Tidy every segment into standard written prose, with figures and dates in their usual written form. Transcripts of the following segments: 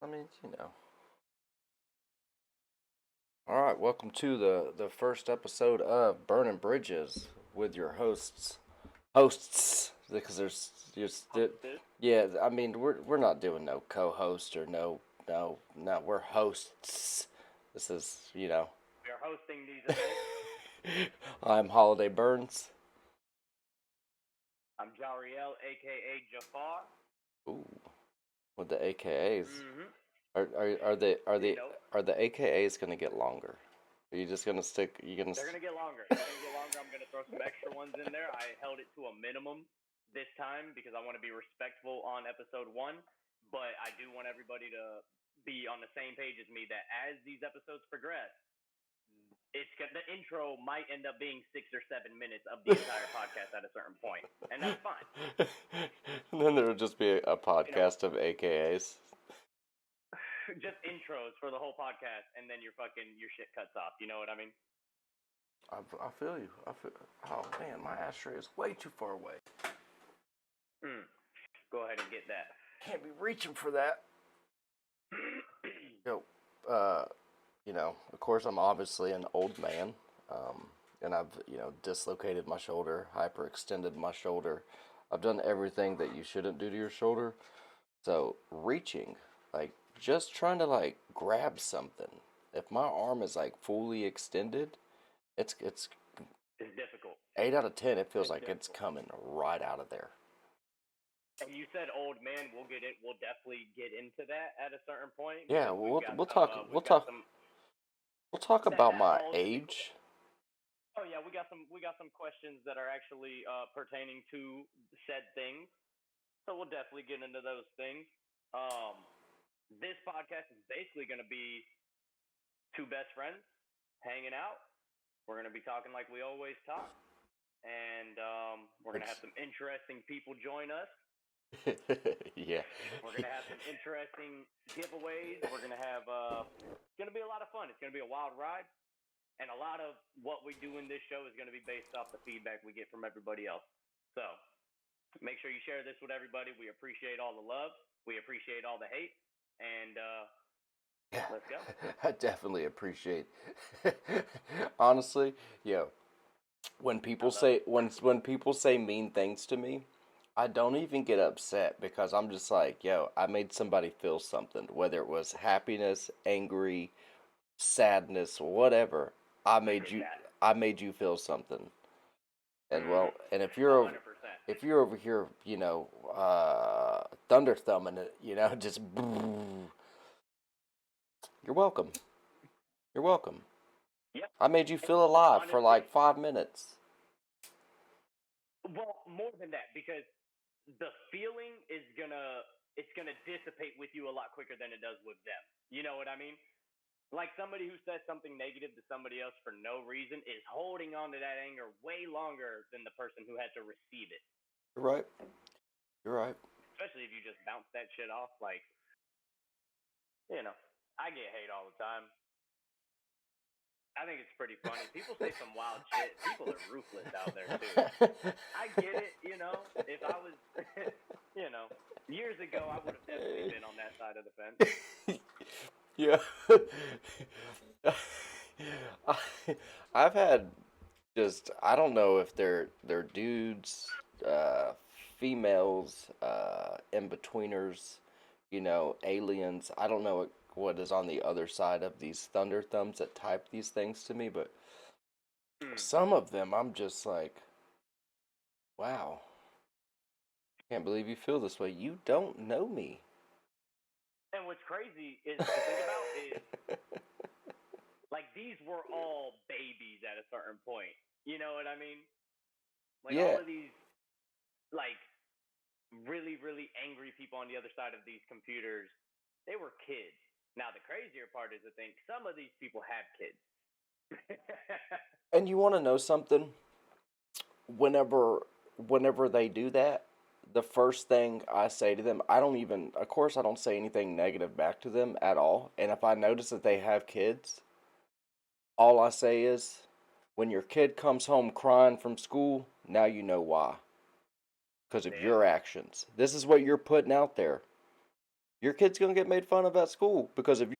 I mean, you know. All right, welcome to the first episode of Bern'N Bridges with your hosts, because Hosted. yeah. I mean, we're not doing no co-host or no. We're hosts. This is We are hosting these events. I'm Holiday Burns. I'm Jariel, aka Jafar. Ooh, with the AKAs. Mm-hmm. Are the You know, are the AKAs gonna get longer? Are you just gonna stick? You gonna? they're gonna get longer. They're gonna get longer. I'm gonna throw some extra ones in there. I held it to a minimum this time because I want to be respectful on episode one. But I do want everybody to be on the same page as me that as these episodes progress, the intro might end up being 6 or 7 minutes of the entire podcast at a certain point, and that's fine. And then there would just be a You know, podcast of AKAs. just intros for the whole podcast, and then your shit cuts off. You know what I mean? I feel you. Oh man, my ashtray is way too far away. Mm. Go ahead and get that. Can't be reaching for that. Yo, uh, of course, I'm obviously an old man, and I've dislocated my shoulder, hyperextended my shoulder. I've done everything that you shouldn't do to your shoulder. So reaching, like just trying to like grab something. If my arm is like fully extended, it's It's difficult. 8 out of 10. It feels It's like it's difficult. coming right out of there. And you said old man. We'll get it. We'll definitely get into that at a certain point Yeah, because we'll we'll talk we'll talk about that my falls into. age. Oh yeah, we got some questions that are actually pertaining to said things. So we'll definitely get into those things. Um, this podcast is basically going to be two best friends hanging out. We're going to be talking like we always talk, and we're going to It's have some interesting people join us. yeah. We're going to have some interesting giveaways. We're going to have it's going to be a lot of fun. It's going to be a wild ride, and a lot of what we do in this show is going to be based off the feedback we get from everybody else. So make sure you share this with everybody. We appreciate all the love. We appreciate all the hate, and Yeah, let's go. I definitely appreciate. Honestly, yo, I love it. when people say mean things to me, I don't even get upset because I'm just like, yo, I made somebody feel something, whether it was happiness, angry, sadness, whatever. I I made get you that. I made you feel something. And Mm-hmm. well, and 100%. if you're over here, thunder thumbing it, just you're welcome. You're welcome. Yep. I made you And feel alive for honestly, like 5 minutes. well, more than that, because the feeling is gonna dissipate with you a lot quicker than it does with them. You know what I mean? Like somebody who says something negative to somebody else for no reason is holding on to that anger way longer than the person who had to receive it. You're right. You're right. Especially if you just bounce that shit off, like you know, I get hate all the time. I think it's pretty funny. People say some wild shit. People are ruthless out there too. I get it, you know. If I was, years ago, I would have definitely been on that side of the fence. Yeah. I, I've had just I don't know if they're dudes, females, in betweeners, aliens. I don't know what is on the other side of these thunder thumbs that type these things to me, but Mm. some of them I'm just like, wow, can't believe you feel this way. You don't know me. And what's crazy is to think about is like these were all babies at a certain point. You know what I mean? Like all Yeah, of these, like really, really angry people on the other side of these computers, they were kids. Now the crazier part is to think some of these people have kids. and you want to know something? Whenever they do that, the first thing I say to them, I don't even, of course, I don't say anything negative back to them at all. And if I notice that they have kids, all I say is, when your kid comes home crying from school, now you know why. Because of Yeah. your actions. This is what you're putting out there. Your kid's gonna get made fun of at school because if you,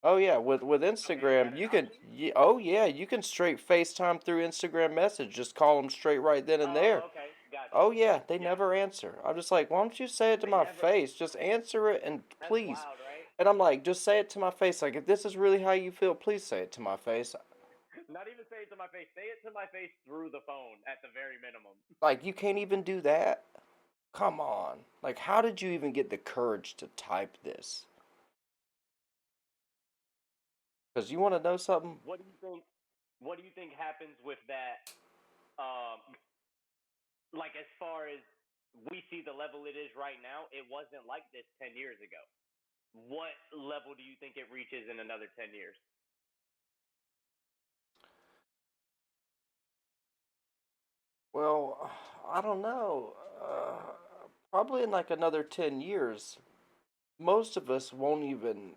oh yeah, with Okay, you got Instagram, an you can, option? oh yeah, you can straight FaceTime through Instagram message. Just call them straight right then and there. Oh, okay, gotcha. Oh yeah, they Yeah, never answer. I'm just like, why don't you say it to they my never. face? Just answer it and That's please. wild, right? And I'm like, just say it to my face. Like, if this is really how you feel, please say it to my face. Not even say it to my face. Say it to my face through the phone at the very minimum. Like, you can't even do that? Come on. Like, how did you even get the courage to type this? Because you want to know something? What do you think? What do you think happens with that? Um, like as far as we see the level it is right now, it wasn't like this 10 years ago. What level do you think it reaches in another 10 years? Well, I don't know. Probably in like another 10 years, most of us won't even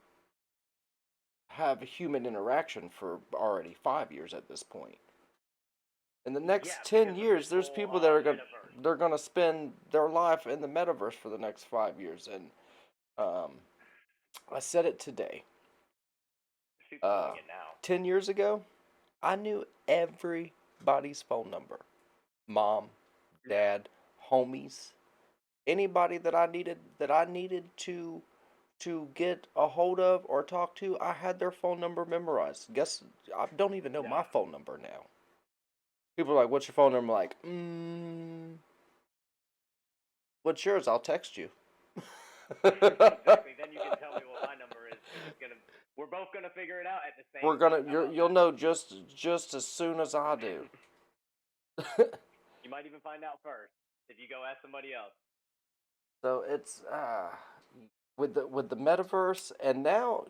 have human interaction for already 5 years at this point. In the next Yeah, 10 because of this years, there's whole people that are going metaverse. they're going to spend their life in the metaverse for the next 5 years. And um, I said it today. Shoot, Uh, calling it now. 10 years ago, I knew everybody's phone number. Mom, Yeah. dad, homies, anybody that I needed to get a hold of or talk to, I had their phone number memorized. Guess I don't even know my Yeah. phone number now. People are like, "What's your phone number?" I'm like, what's yours? I'll text you. Exactly. Then you can tell me what my number is because it's gonna. We're both gonna figure it out at the We're same gonna time. How you're, about you'll that? know just as soon as I do. You might even find out first if you go ask somebody else. So it's with the metaverse, and now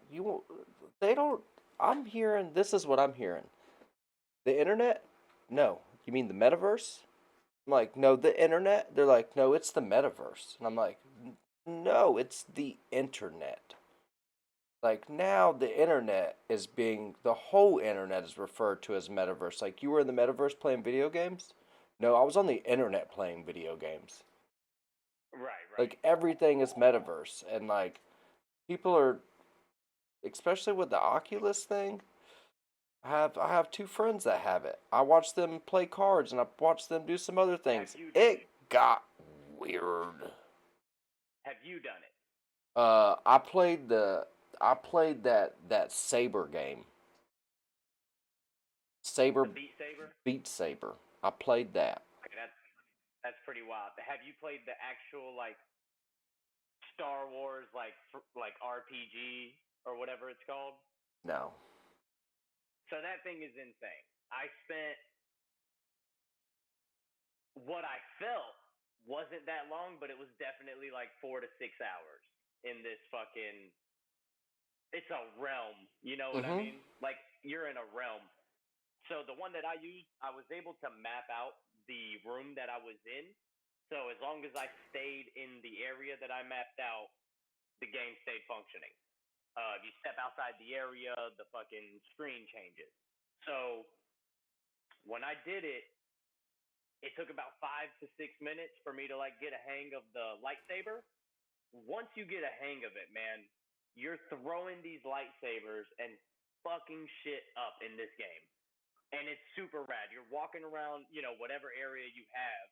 they don't. I'm hearing this is what I'm hearing. The internet? No. You mean the metaverse? I'm like, no, the internet. They're like, no, it's the metaverse, and I'm like, no, it's the internet. Like now, the whole internet is referred to as metaverse. Like you were in the metaverse playing video games. No, I was on the internet playing video games. Right. Right. Like everything is metaverse, and like people are, especially with the Oculus thing. I have two friends that have it. I watch them play cards and I watch them do some other Have things. you done It it? got weird. Have you done it? I played that Saber game. Saber The Beat Saber. Beat Saber. I played that. Okay, that's pretty wild. Have you played the actual like Star Wars like RPG or whatever it's called? No. So that thing is insane. I spent what I felt wasn't that long, but it was definitely like 4 to 6 hours in this fucking. It's a realm. You know what I Mhm. mean? Like you're in a realm. So the one that I used, I was able to map out the room that I was in. So as long as I stayed in the area that I mapped out, the game stayed functioning. If you step outside the area, the fucking screen changes. So when I did it, it took about 5 to 6 minutes for me to like get a hang of the lightsaber. Once you get a hang of it, man, you're throwing these lightsabers and fucking shit up in this game. And it's super rad. You're walking around, whatever area you have.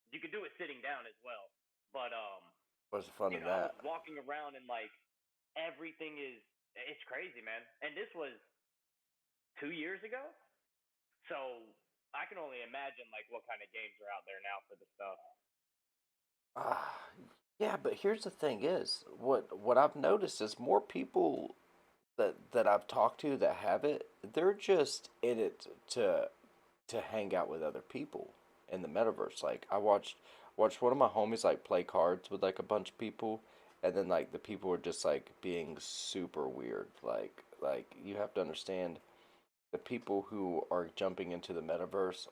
You could do it sitting down as well. But What's the fun you in know, I was that? walking around and like everything is it's crazy, man. And this was 2 years ago, so I can only imagine like what kind of games are out there now for the stuff. Ah, yeah, but here's the thing: is what I've noticed is more people that I've talked to that have it, they're just in it to hang out with other people in the metaverse. Like I watched one of my homies like play cards with like a bunch of people, and then like the people were just like being super weird. Like you have to understand the people who are jumping into the metaverse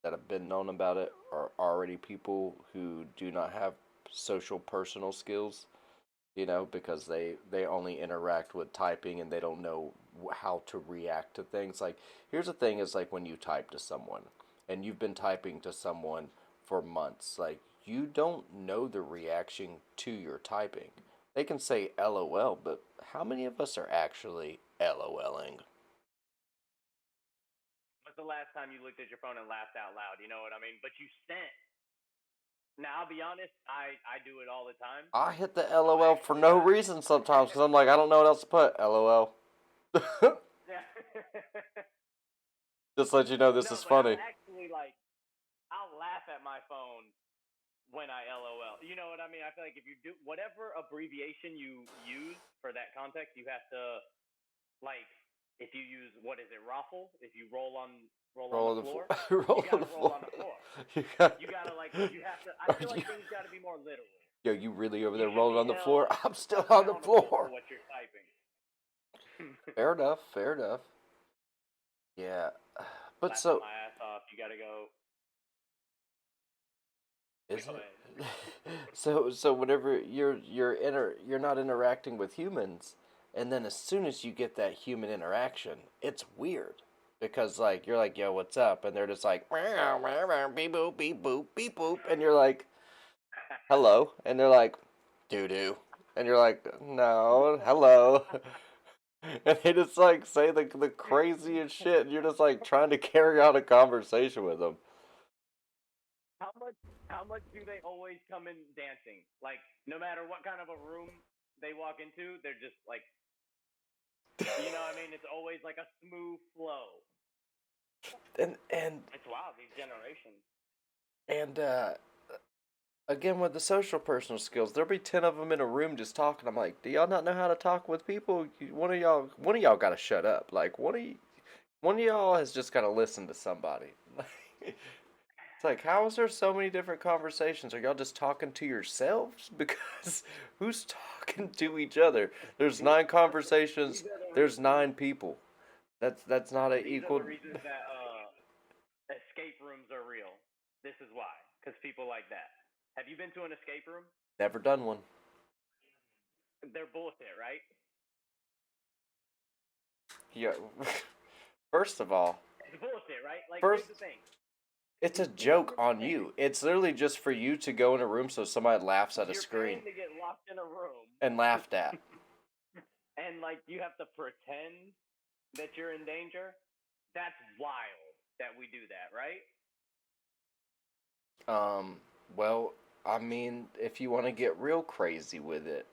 that have been known about it are already people who do not have social personal skills, because they only interact with typing and they don't know how to react to things. Like here's the thing: is like when you type to someone and you've been typing to someone for months, like you don't know the reaction to your typing. They can say LOL, but how many of us are actually LOLing? When's the last time you looked at your phone and laughed out loud? You know what I mean? But you sent. Now I'll be honest, I do it all the time. I hit the So I LOL for actually no got reason sometimes because I'm like, I don't know what else to put. LOL. yeah. Just let you know this No, is but I'll funny. actually like I'll laugh at my phone when I LOL. You know what I mean? I feel like if you do whatever abbreviation you use for that context, you have to like if you use what is it, raffle? If you roll on Roll the on the floor. floor, you Roll on gotta the roll floor. on the floor. You got. You gotta like you have to. I Are feel you, like things gotta be more literal. yo, you really over You there should rolling be on the floor? held I'm still on upside the on the floor floor. what you're typing. Fair enough. Fair enough. Yeah, but Laughing so my ass off. You gotta go. is Go it? ahead. So whenever you're not interacting with humans, and then as soon as you get that human interaction, it's weird because like you're like, yo, what's up? And they're just like, meow, meow, meow, beep boop, beep boop, beep boop, and you're like, hello, and they're like, doo doo, and you're like, no, hello. And they just like say the craziest shit, and you're just like trying to carry on a conversation with them. How much? How much do they always come in dancing? Like no matter what kind of a room they walk into, they're just like, you know, what I mean, it's always like a smooth flow. And It's wild these generations. and again with the social personal skills, there'll be 10 of them in a room just talking. I'm like, do y'all not know how to talk with people? One of y'all got to shut up. Like one of y'all has just got to listen to somebody. It's like, how is there so many different conversations? Are y'all just talking to yourselves? Because who's talking to each other? There's These, 9 conversations. these are the There's reasons. 9 people. That's not a These are equal. the reasons that escape rooms are real. This is why, because people like that. Have you been to an escape room? Never done one. They're bullshit, right? Yeah. First of all, It's bullshit, right? Like, first here's the thing. it's a You joke get on in, you. It's literally just for you to go in a room so somebody laughs at a you're screen paying to get locked in a room, and laughed at. and like you have to pretend that you're in danger. That's wild that we do that, right? Um, well, I mean, if you want to get real crazy with it,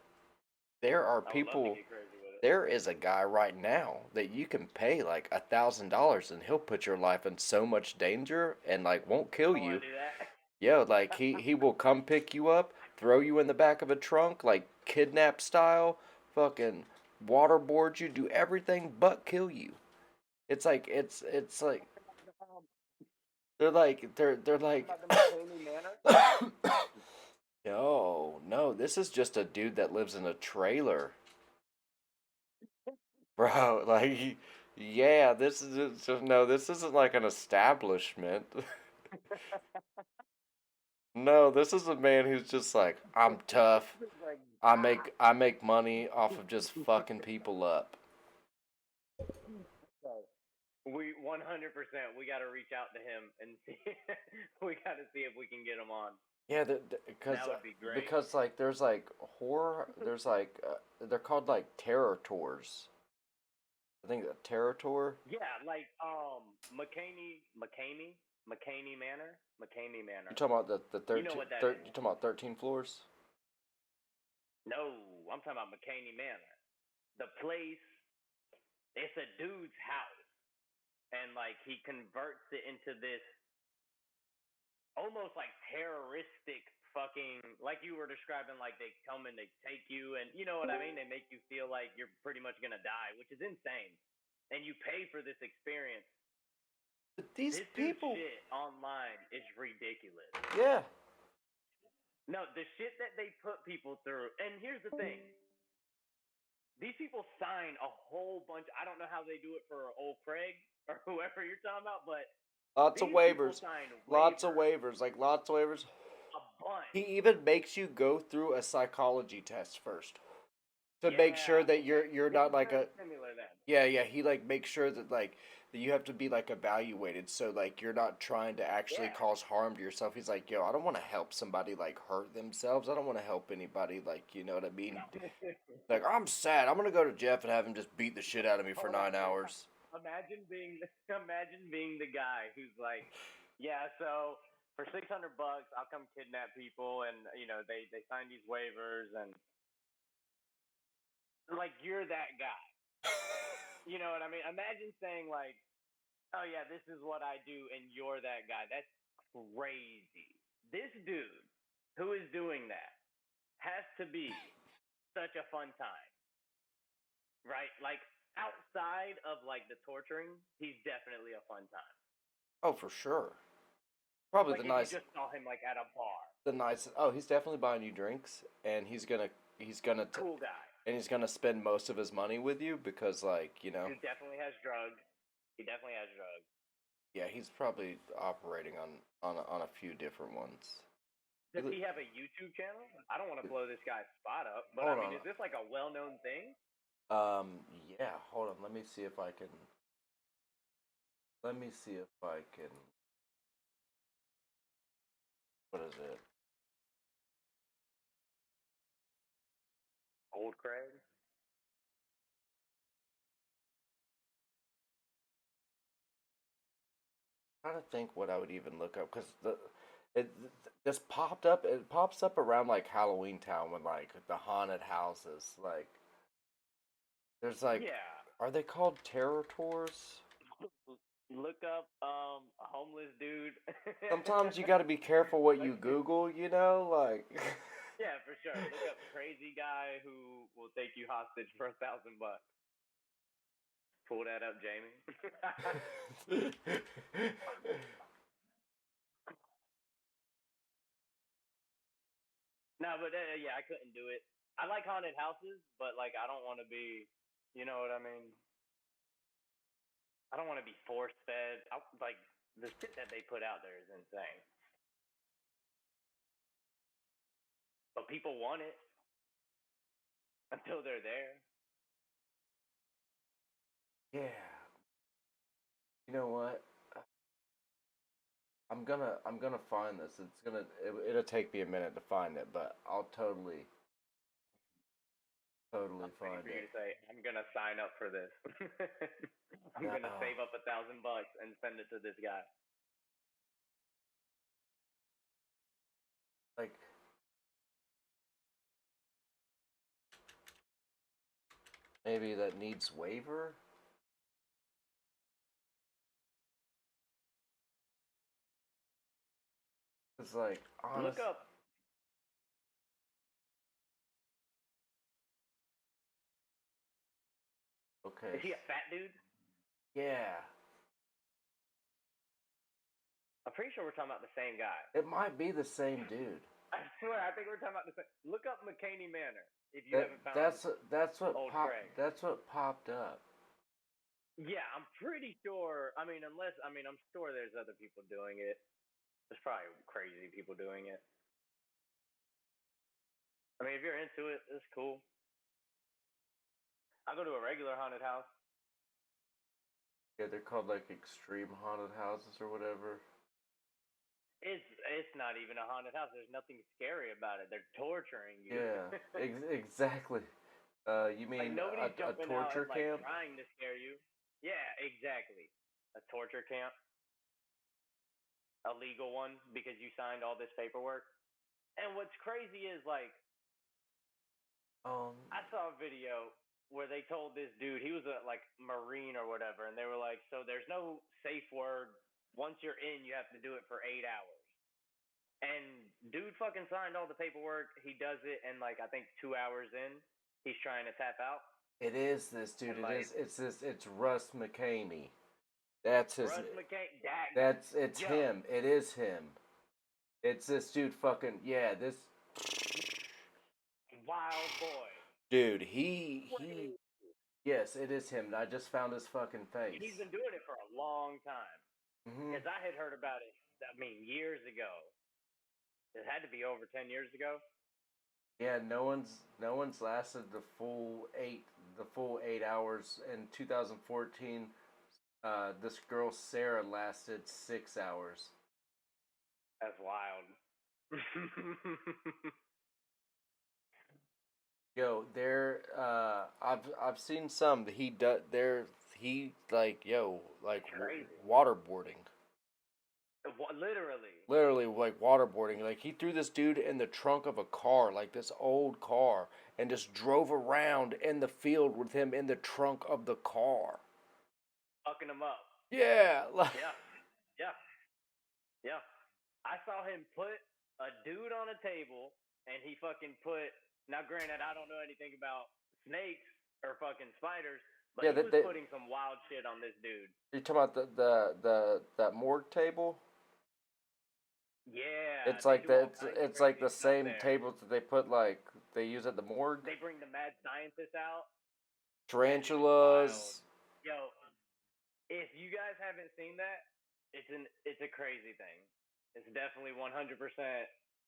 there are I would love to people. get crazy with it. There is a guy right now that you can pay like $1,000 and he'll put your life in so much danger and like won't I kill want you. to do that. Yeah, like he will come pick you up, throw you in the back of a trunk, like kidnap style, fucking waterboard you, do everything but kill you. It's like they're Talking like about the McCamey Manor. no, no, this is just a dude that lives in a trailer. Bro, like yeah, this isn't like an establishment. No, this is a man who's just like, I'm tough. Like, I make money off of just fucking people up. so we 100%. We got to reach out to him and see. We got to see if we can get him on. Yeah, That would be great. because like there's like horror, there's like they're called like terror tours. I think a terror tour. Yeah, like McCamey, McCamey. McCaney Manor. McCaney You Manor. talking about the You know 13? what that is? You talking about 13 floors? No, I'm talking about McCaney Manor. The place. It's a dude's house, and like he converts it into this almost like terroristic fucking, like you were describing, like they come and they take you, and you know what I mean, they make you feel like you're pretty much gonna die, which is insane, and you pay for this experience. But these This dude's people, shit online is ridiculous. yeah. No, the shit that they put people through, and here's the thing, these people sign a whole bunch. I don't know how they do it for old Craig or whoever you're talking about, but Lots of these people waivers. sign Lots of waivers, waivers. Like, lots of waivers. a bunch. He even makes you go through a psychology test first to make sure Yeah, that okay. you're This not is like very a similar then. yeah. He like makes sure that like that you have to be like evaluated, so like you're not trying to actually Yeah. cause harm to yourself. He's like, yo, I don't want to help somebody like hurt themselves. I don't want to help anybody, like, you know what I mean. Like, I'm sad. I'm gonna go to Jeff and have him just beat the shit out of me for Hold on, 9 hours. imagine being the guy who's like, yeah, so for $600 I'll come kidnap people, and they sign these waivers, and like you're that guy. You know what I mean? Imagine saying like, oh yeah, this is what I do, and you're that guy. That's crazy. This dude who is doing that has to be such a fun time, right? Like outside of like the torturing, he's definitely a fun time. Oh, for sure. Probably Like if you just saw him like at a bar, the nice. Oh, he's definitely buying you drinks, and cool guy. he's gonna spend most of his money with you because, like, you know, He definitely has drugs. He definitely has drugs. yeah, he's probably operating on a few different ones. Does he have a YouTube channel? I don't want to blow this guy's spot up, but I Hold mean, on. is this like a well-known thing? Yeah. Hold on. Let me see if I can. Let me see if I can. What is it? Old Craig. I'm trying to think what I would even look up because it this popped up. It pops up around like Halloween Town when like the haunted houses. Like, there's like, Yeah. are they called terror tours? Look up a homeless dude. Sometimes you got to be careful what you Google, you know, like. Yeah, for sure. Look up crazy guy who will take you hostage for $1,000. Pull that up, Jamie. No, but yeah, I couldn't do it. I like haunted houses, but like I don't want to be, you know what I mean? I don't want to be force fed. Like the shit that they put out there is insane. But people want it until they're there. Yeah. You know what? I'm gonna find this. It'll take me a minute to find it, but I'll totally I'm waiting find for you it. to say, I'm gonna sign up for this. I'm gonna No, save up $1,000 and send it to this guy. like, maybe that needs waiver. It's like, Look honest. up. Okay. Is he a fat dude? Yeah, I'm pretty sure we're talking about the same guy. it might be the same dude. I swear, I think we're talking about the same. Look up McCaney Manor if you That haven't found that's what old popped. Craig. That's what popped up. Yeah, I'm pretty sure. I mean, I'm sure there's other people doing it. There's probably crazy people doing it. I mean, if you're into it, it's cool. I go to a regular haunted house. Yeah, they're called like extreme haunted houses or whatever. It's not even a haunted house. There's nothing scary about it. They're torturing you. Yeah, exactly. You Like mean nobody's a jumping out torture and like camp? trying to scare you. Yeah, exactly. A torture camp. a legal one because you signed all this paperwork. And what's crazy is like I saw a video where they told this dude he was a like Marine or whatever, and they were like, so there's no safe word. Once you're in, you have to do it for 8 hours. And dude fucking signed all the paperwork. He does it, and like I think 2 hours in, he's trying to tap out. It is this dude. And like It's Russ McCamey. That's his. Russ McCain, that It's yo, him. It is him. It's this dude. Fucking yeah. This wild boy. dude. He. Yes, it is him. I just found his fucking face. He's been doing it for a long time. Mm-hmm. Because I had heard about it. I mean, years ago. It had to be over 10 years ago. Yeah, no one's lasted the full 8 hours. In 2014, this girl Sarah lasted 6 hours. That's wild. Yo, I've seen some. He like waterboarding. Literally like waterboarding. Like he threw this dude in the trunk of a car, like this old car, and just drove around in the field with him in the trunk of the car. Fucking him up. Yeah. Yeah. Yeah. I saw him put a dude on a table, and he fucking put. Now, granted, I don't know anything about snakes or fucking spiders, but Yeah, he was putting some wild shit on this dude. You talking about that morgue table? Yeah. It's like it's like the same tables that they use at the morgue. They bring the mad scientists out. Tarantulas. Yo, if you guys haven't seen that, it's a crazy thing. It's definitely 100%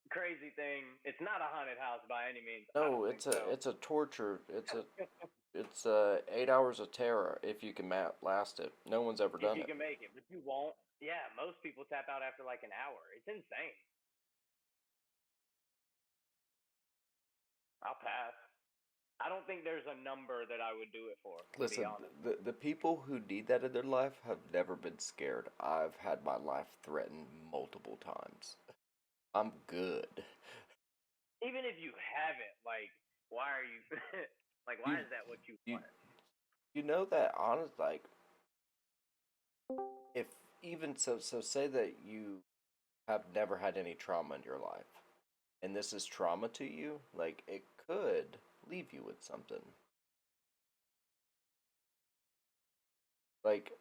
crazy thing. It's not a haunted house by any means. No, it's a torture. It's 8 hours of terror if you can last it. No one's ever done it. If you can make it, but you won't. Yeah, most people tap out after like an hour. It's insane. I'll pass. I don't think there's a number that I would do it for. Listen, the people who need that in their life have never been scared. I've had my life threatened multiple times. I'm good. Even if you haven't, like, why are you like? Why is that what you want? You know that honest, like, if even so say that you have never had any trauma in your life, and this is trauma to you, like it could leave you with something. Like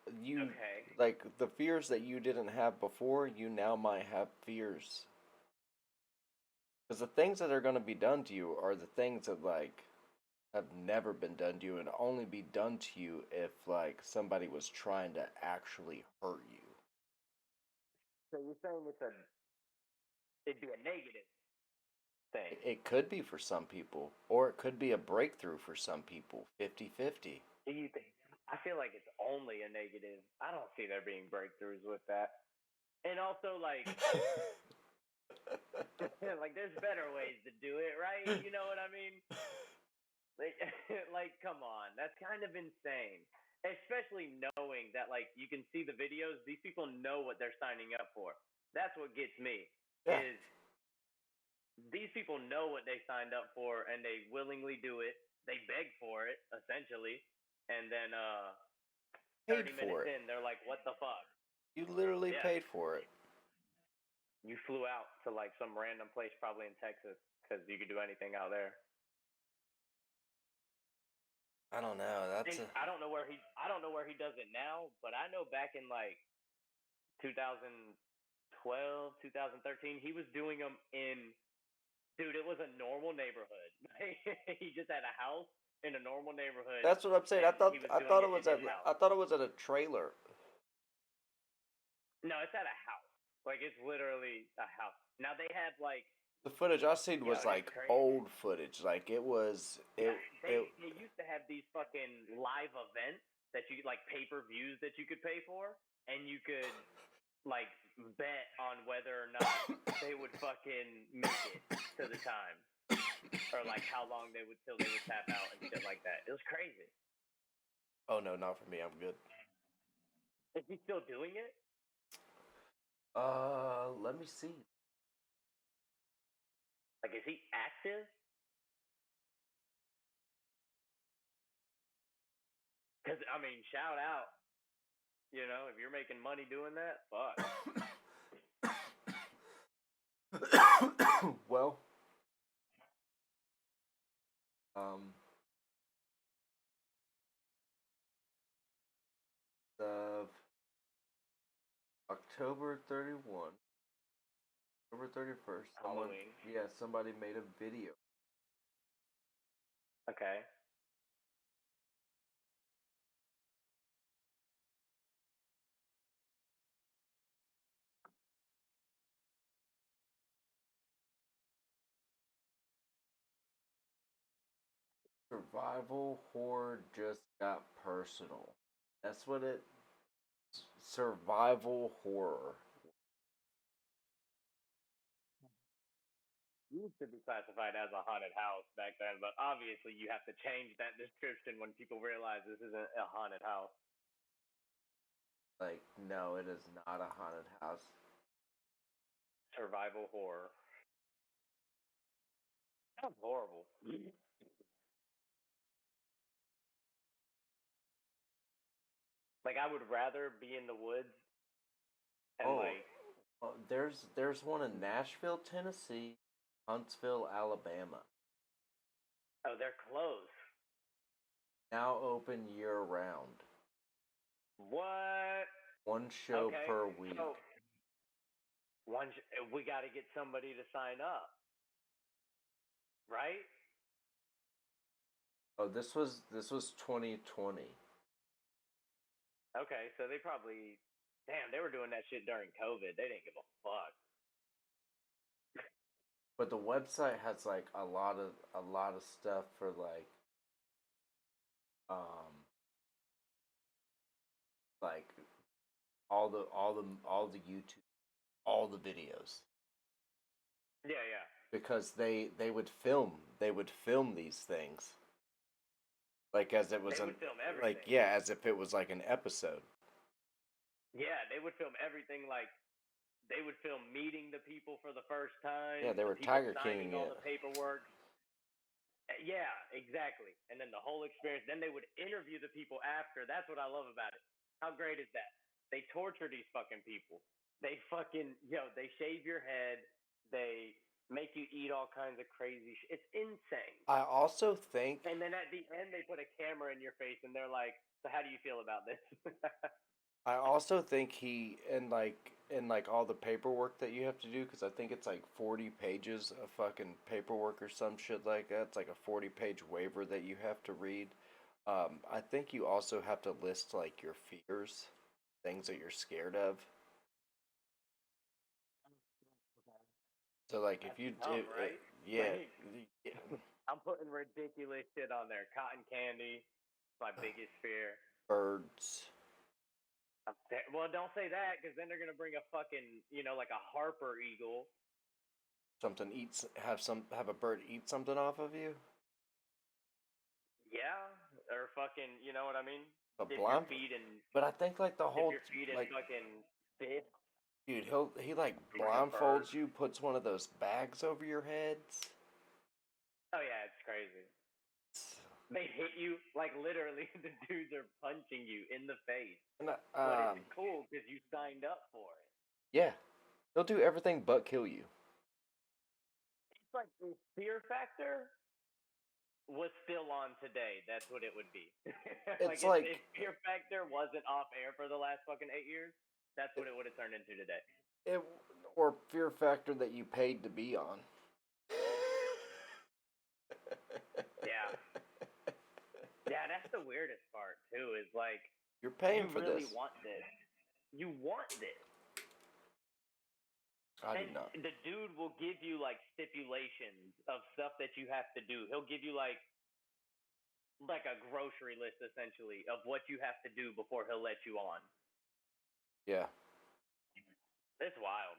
like the fears that you didn't have before, you now might have fears. Because the things that are going to be done to you are the things that like have never been done to you, and only be done to you if like somebody was trying to actually hurt you. So you're saying it'd be a negative thing. It could be for some people, or it could be a breakthrough for some people. 50-50. Do you think? I feel like it's only a negative. I don't see there being breakthroughs with that. And also, like, like there's better ways to do it, right? You know what I mean? Like, come on, that's kind of insane. Especially knowing that, like, you can see the videos. These people know what they're signing up for. That's what gets me. Yeah. Is these people know what they signed up for, and they willingly do it. They beg for it, essentially, and then 30 minutes in, they're like, "What the fuck?" You literally paid for it. You flew out to like some random place, probably in Texas, because you could do anything out there. I don't know. I don't know where he does it now, but I know back in like 2012, 2013, he was doing them in. Dude, it was a normal neighborhood. He just had a house in a normal neighborhood. That's what I'm saying. I thought it was at a trailer. No, it's at a house. Like it's literally a house. Now they have like the footage I seen was like old footage. Like it was. They used to have these fucking live events that you like pay-per-views that you could pay for, and you could like bet on whether or not they would fucking make it to the time, or like how long they would tap out and shit like that. It was crazy. Oh no, not for me. I'm good. Is he still doing it? Let me see. Like, is he active? Because I mean, shout out. You know, if you're making money doing that, fuck. Well, um, the October 31, October 31st, Halloween. somebody made a video. Okay. Survival horror just got personal. That's what it. Survival horror. Used to be classified as a haunted house back then, but obviously you have to change that description when people realize this isn't a haunted house. Like, no, it is not a haunted house. Survival horror. Sounds horrible. Like, I would rather be in the woods and Oh, like, there's one in Nashville, Tennessee, Huntsville, Alabama. oh, they're closed. Now open year round. What? One show Okay, per week. so we got to get somebody to sign up, right? Oh, this was 2020. Okay, so they probably, damn, they were doing that shit during COVID. They didn't give a fuck. But the website has like a lot of stuff for um like all the YouTube, all the videos, Yeah, yeah. because they would film these things like as it was They an would film like, everything. yeah, as if it was like an episode. Yeah, they would film everything. Like, they would film meeting the people for the first Yeah, time, they the were people Tiger signing Kinging all it. the paperwork. Yeah, exactly. And then the whole experience. Then they would interview the people after. That's what I love about it. How great is that? They torture these fucking people. They fucking, they shave your head. They make you eat all kinds of crazy shit. It's insane. I also think And then at the end, they put a camera in your face and they're like, so how do you feel about this? I also think he in like all the paperwork that you have to do, because I think it's like 40 pages of fucking paperwork or some shit like that. It's like a 40-page waiver that you have to read. I think you also have to list like your fears, things that you're scared of. So like if That's you dumb, right? yeah, Like, yeah, I'm putting ridiculous shit on there. Cotton candy, my biggest fear. birds, Well, don't say that because then they're gonna bring a fucking, like a Harper eagle. something eats have a bird eat something off of you. Yeah, or fucking, you know what I mean? A Dip your blind, feet in, but I think like the dip whole your feet in like, fucking fish. dude, he like Bring a bird. blindfolds you, puts one of those bags over your heads. Oh yeah, it's crazy. They hit you like literally. The dudes are punching you in the face, And but it's cool because you signed up for it. yeah, he'll do everything but kill you. It's like the Fear Factor was still on today, that's what it would be. Like It's if like Fear Factor wasn't off air for the last fucking 8 years, that's what it would have turned into today. it, or Fear Factor that you paid to be on. Yeah. Yeah, that's the weirdest part too, is like You're paying you for really this. want this. You want this. I do And not. the dude will give you like stipulations of stuff that you have to do. He'll give you like a grocery list essentially of what you have to do before he'll let you on. Yeah, It's wild.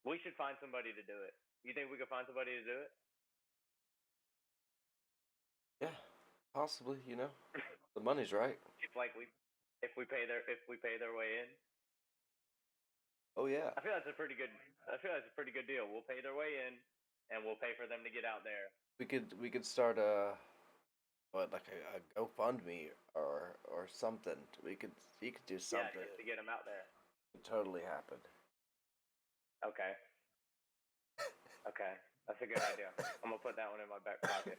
We should find somebody to do it. You think we could find somebody to do it? yeah, possibly. The money's right. If like we if we pay their way in. Oh yeah. I feel that's a pretty good. I feel that's a pretty good deal. We'll pay their way in, and we'll pay for them to get out there. We could start what, like a GoFundMe or something. You could do Yeah, something. just to get them out there. It could totally happen. Okay. Okay. That's a good idea. I'm gonna put that one in my back pocket.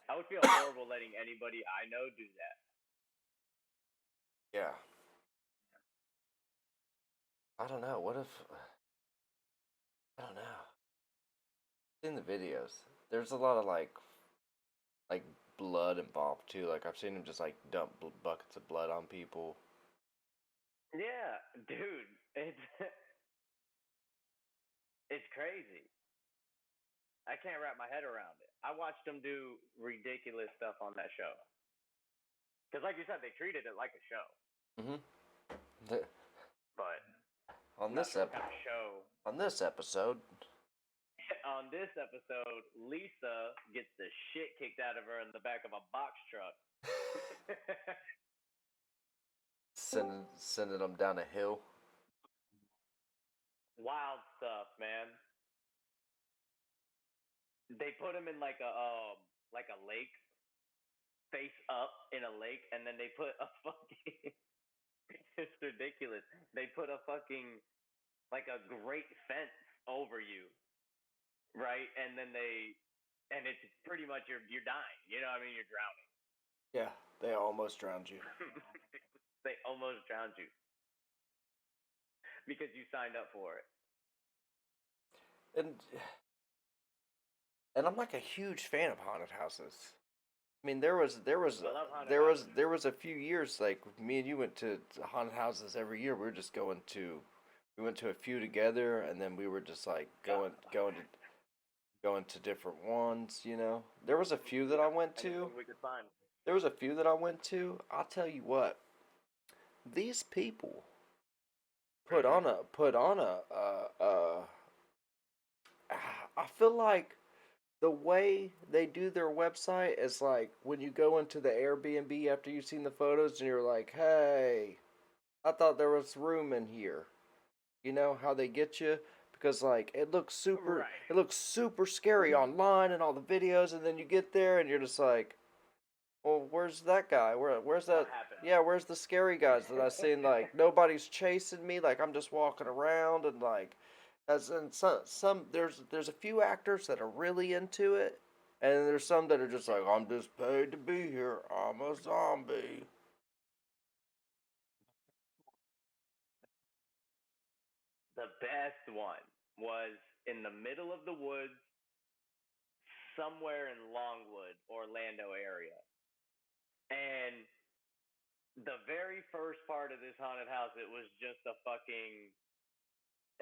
I would feel horrible letting anybody I know do that. Yeah. I don't know. What if I don't know. Seen the videos. There's a lot of like blood involved too. Like I've seen him just like dump buckets of blood on people. Yeah, dude, it's it's crazy. I can't wrap my head around it. I watched them do ridiculous stuff on that show. Because, like you said, they treated it like a show. Mhm. But On I'm not this sure what kind of show. on this episode, On this episode, Lisa gets the shit kicked out of her in the back of a box truck. sending them down a hill. Wild stuff, man. They put him in like a lake, face up in a lake, and then they put a fucking. It's ridiculous. They put a fucking like a great fence over you, right? And it's pretty much you're dying. You know what I mean? You're drowning. Yeah, they almost drowned you. They almost drowned you because you signed up for it. And I'm like a huge fan of haunted houses. I mean, I love haunted houses. there was a few years like me and you went to haunted houses every year. We went to a few together, and then we were just like going to different ones. You know, there was a few that I went to. We could find. There was a few that I went to. I'll tell you what, these people put on I feel like the way they do their website is like when you go into the Airbnb after you've seen the photos and you're like, hey, I thought there was room in here. You know how they get you? Because like Right. it looks super scary online and all the videos, and then you get there and you're just like, well, where's that guy? Where's that? What happened? Yeah, where's the scary guys that I seen? Like nobody's chasing me. Like I'm just walking around and like, as in some there's a few actors that are really into it, and there's some that are just like I'm just paid to be here. I'm a zombie. The best one was in the middle of the woods, somewhere in Longwood, Orlando area, and the very first part of this haunted house, it was just a fucking.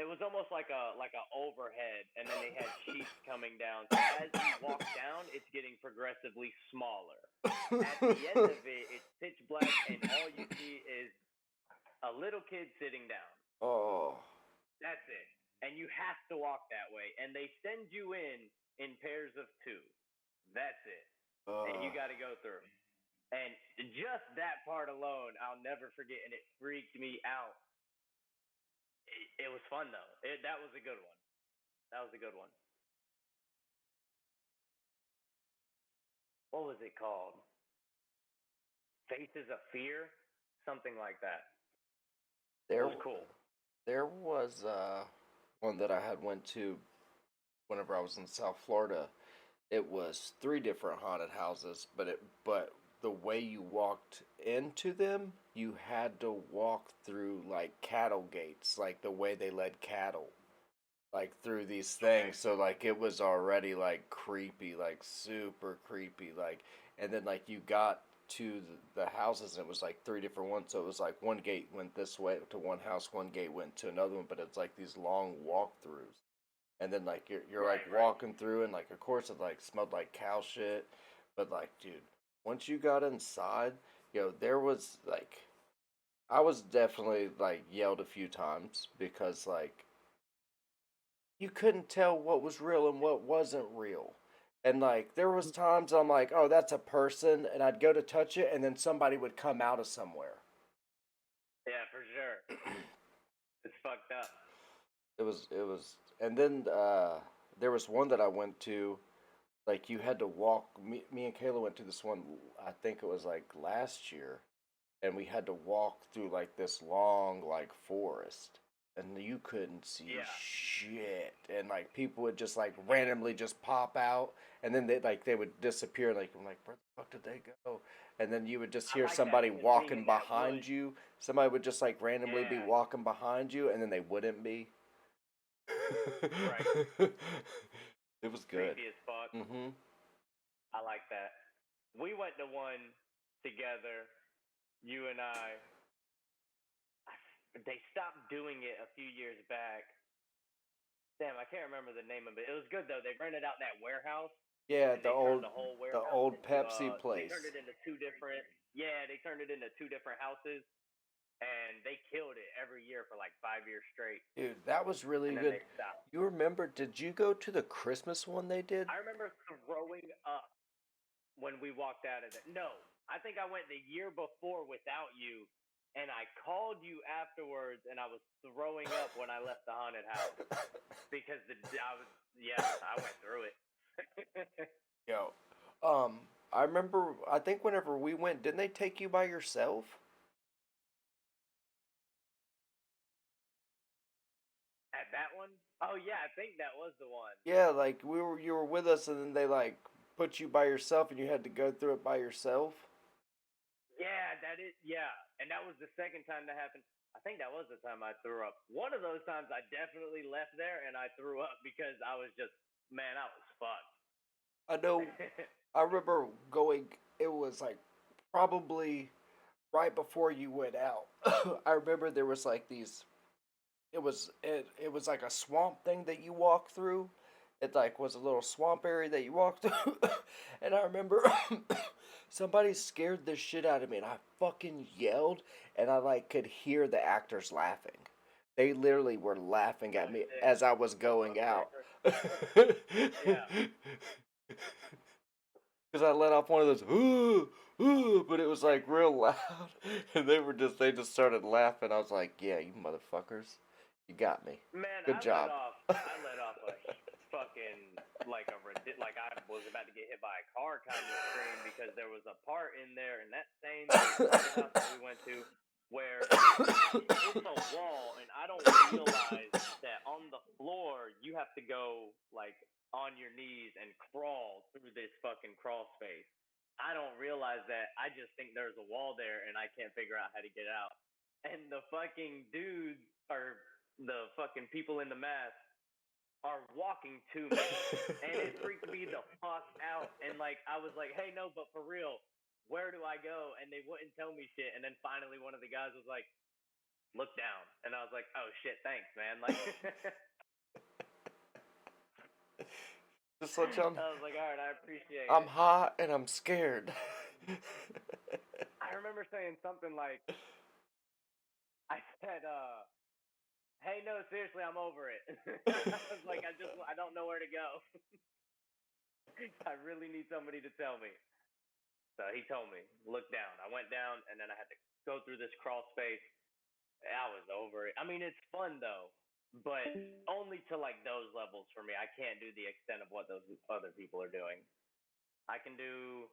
It was almost like a overhead, and then they had sheets coming down. So as you walk down, it's getting progressively smaller. At the end of it, it's pitch black, and all you see is a little kid sitting down. Oh. That's it. And you have to walk that way. And they send you in pairs of two. That's it. And you got to go through. And just that part alone, I'll never forget. And it freaked me out. It was fun, though. That was a good one. That was a good one. What was it called? Faces of Fear? Something like that. There It was cool. There was one that I had went to whenever I was in South Florida. It was three different haunted houses, but the way you walked into them, you had to walk through like cattle gates, like the way they led cattle, like through these things. So like it was already like creepy, like super creepy, like, and then like you got to the houses and it was like three different ones. So it was like one gate went this way to one house, one gate went to another one, but it's like these long walkthroughs. And then like you're Right, like right. walking through and like of course it like smelled like cow shit, but like dude, once you got inside, there was like I was definitely like yelled a few times because like you couldn't tell what was real and what wasn't real. And like there was times I'm like, "Oh, that's a person," and I'd go to touch it and then somebody would come out of somewhere. for sure. It's fucked up. It was, and then there was one that I went to. Like you had to walk. Me and Kayla went to this one. I think it was like last year, and we had to walk through like this long like forest, and you couldn't see shit, and like people would just like randomly just pop out, and then they would disappear. Like I'm like, where the fuck did they go? And then you would just hear like that, somebody because walking behind you. Somebody would just like randomly be Yeah. walking behind you, and then they wouldn't be. Right. It was good. Creepy as fuck. Mm-hmm. I like that. We went to one together, you and I. They stopped doing it a few years back. Damn, I can't remember the name of it. It was good though. They rented out that warehouse, Yeah, and they turned the whole the warehouse old into Pepsi They place. turned it into two different. Yeah, they turned it into two different houses, and they killed it every year for like 5 years straight. Dude, that was really And then good. they stopped. You remember? Did you go to the Christmas one they did? I remember throwing up when we walked out of it. No, I think I went the year before without you, and I called you afterwards, and I was throwing up when I left the haunted house because I went through it. Yo, I remember. I think whenever we went, didn't they take you by yourself? At that one? Oh yeah, I think that was the one. Yeah, like you were with us, and then they like put you by yourself, and you had to go through it by yourself. Yeah, that is. Yeah, and that was the second time that happened. I think that was the time I threw up. One of those times I definitely left there and I threw up because I was just, man, I was fucked. I know. I remember going. It was like probably right before you went out. I remember there was like these. It was like a swamp thing that you walk through. It like was a little swamp area that you walked through, and I remember somebody scared the shit out of me, and I fucking yelled, and I like could hear the actors laughing. They literally were laughing at me as I was going out. Yeah. Because I let off one of those ooh ooh, but it was like real loud, and they just started laughing. I was like, yeah, you motherfuckers, you got me. Man, Good job. I let off a fucking like I was about to get hit by a car kind of scream because there was a part in there in that same house that we went to where it's a wall, and I don't realize that on the floor you have to go like on your knees and crawl through this fucking crawl space. I don't realize that. I just think there's a wall there, and I can't figure out how to get out. And the fucking dudes or the fucking people in the mask are walking to me, and it freaked me the fuck out. And like I was like, hey, no, but for real, where do I go? And they wouldn't tell me shit. And then finally, one of the guys was like, look down, and I was like, oh shit, thanks, man. Like, Just let y'all. I was like, all right, I appreciate I'm it. hot and I'm scared. I remember saying something like, I said, hey, no, seriously, I'm over it. I was like, I don't know where to go. I really need somebody to tell me. So he told me, look down. I went down, and then I had to go through this crawl space. I was over it. I mean, it's fun though, but only to like those levels for me. I can't do the extent of what those other people are doing. I can do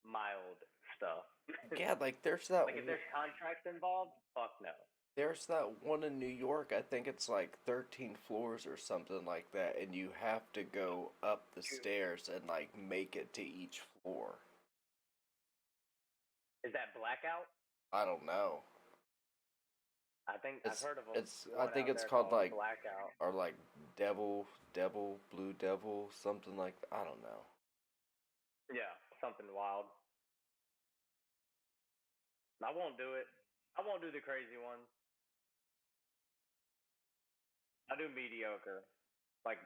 mild stuff. Yeah, like there's that. Like if there's contracts involved, fuck no. There's that one in New York. I think it's like 13 floors or something like that, and you have to go up the stairs and like make it to each floor. Is that Blackout? I don't know. I think I've heard of I think it's called like Blackout. or like Blue Devil, something like I don't know. Yeah, something wild. I won't do it. I won't do the crazy ones. I do mediocre. Like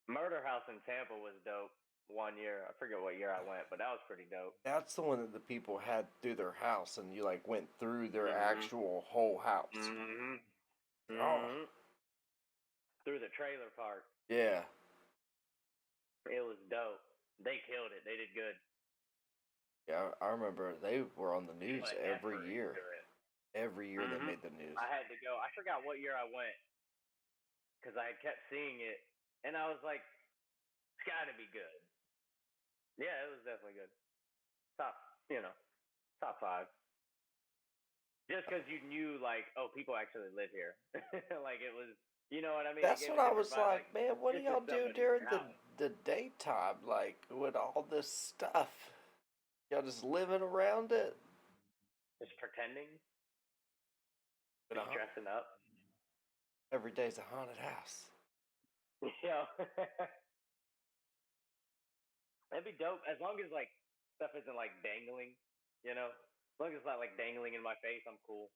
Murder House in Tampa was dope one year. I forget what year I went, but that was pretty dope. That's the one that the people had through their house, and you like went through their actual whole house. Mm-hmm. Oh, Through the trailer park. yeah. It was dope. They killed it. They did good. Yeah, I remember they were on the news every year. Every year they made the news. I had to go. I forgot what year I went because I had kept seeing it, and I was like, it's got to be good. Yeah, it was definitely good. Top, you know, top five. Just because you knew, like, oh, people actually live here. Like, it was, you know what I mean? It That's gave what a I different was vibe. Like, like, man. What do this is y'all do somebody in during your house. the daytime? Like with all this stuff, y'all just living around it. Just pretending, But just dressing up. every day's a haunted house. You know, that'd be dope. As long as, like, stuff isn't, like, dangling, you know? As long as it's not, like, dangling in my face, I'm cool.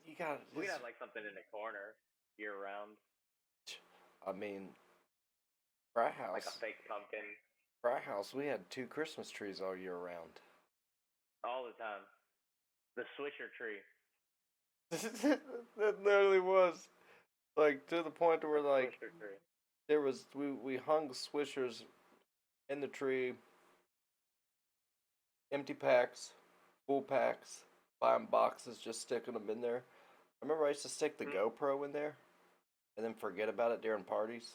You gotta We could just. have, like, something in the corner year round. I mean, Fry Like a House. fake pumpkin Fry House. We had 2 Christmas trees all year round. all the time. The Swisher tree. That literally was like to the point where like Swisher tree. there was we hung swishers in the tree, empty packs, full packs, buying boxes, just sticking them in there. I remember I used to stick the GoPro in there and then forget about it during parties.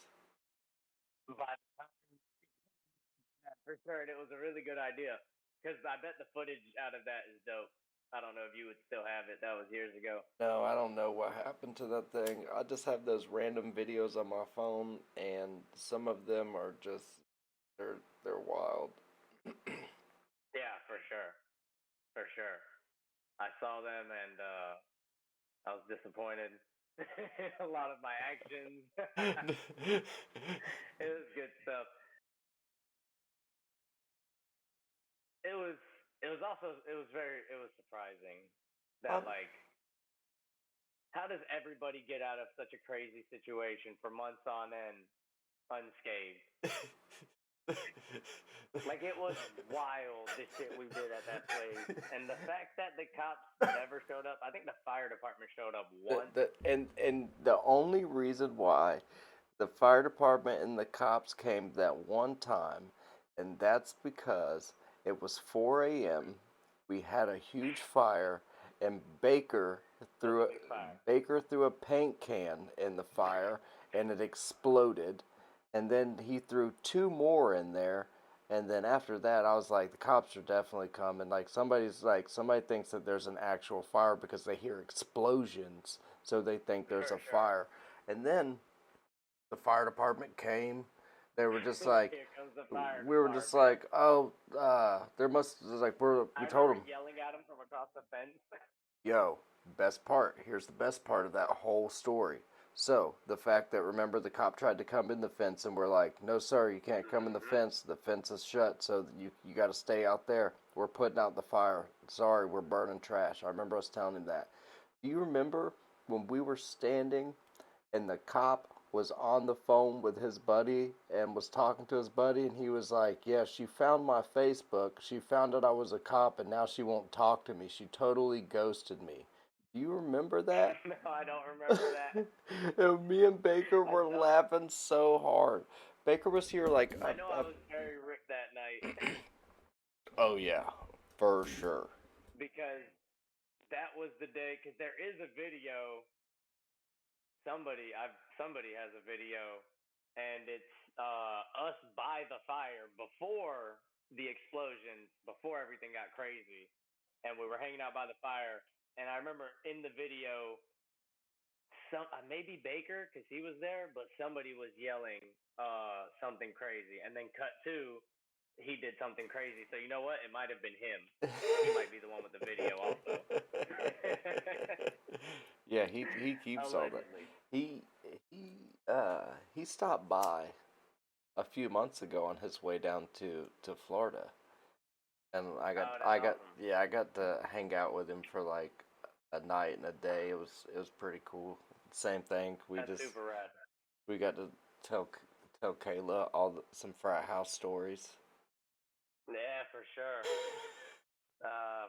By the time, yeah, for sure, and it was a really good idea because I bet the footage out of that is dope. I don't know if you would still have it. That was years ago. No, I don't know what happened to that thing. I just have those random videos on my phone, and some of them are just they're wild. Yeah, for sure, for sure. I saw them and I was disappointed. A lot of my actions. It was good stuff. It was. It was also. It was very. It was surprising that, um, like, how does everybody get out of such a crazy situation for months on end unscathed? Like, it was wild, the shit we did at that place. And the fact that the cops never showed up, I think the fire department showed up once. and the only reason why the fire department and the cops came that one time, and that's because it was 4 a.m. We had a huge fire, and Baker threw a paint can in the fire, and it exploded, and then he threw two more in there. And then after that, I was like, the cops are definitely coming. Like somebody thinks that there's an actual fire because they hear explosions, so they think there's For a sure. fire. And then the fire department came. They were just like, Here comes the fire we were just department. like, oh, there must like we I told remember them, yelling at him from across the fence. yo, best part. Here's the best part of that whole story. So the fact that remember the cop tried to come in the fence and we're like, no sir, you can't come in the fence. The fence is shut, so you got to stay out there. We're putting out the fire. Sorry, we're burning trash. I remember us telling him that. Do you remember when we were standing and the cop was on the phone with his buddy and was talking to his buddy and he was like, yeah, she found my Facebook, she found out I was a cop, and now she won't talk to me, she totally ghosted me. Do you remember that? No, I don't remember that. And me and Baker I were don't. laughing so hard. Baker was here like I know I was very ripped that night oh yeah, for sure. because that was the day. Because there is a video. Somebody has a video, and it's us by the fire before the explosion, before everything got crazy, and we were hanging out by the fire. And I remember in the video, maybe Baker because he was there, but somebody was yelling something crazy, and then cut to he did something crazy. So you know what? It might have been him. He might be the one with the video also. Yeah, he keeps all that. Allegedly. He he stopped by a few months ago on his way down to Florida, and Oh, that's awesome. yeah, I got to hang out with him for like a night and a day. It was pretty cool. Same thing. That's super rad. We got to tell tell Kayla some frat house stories. Yeah, for sure.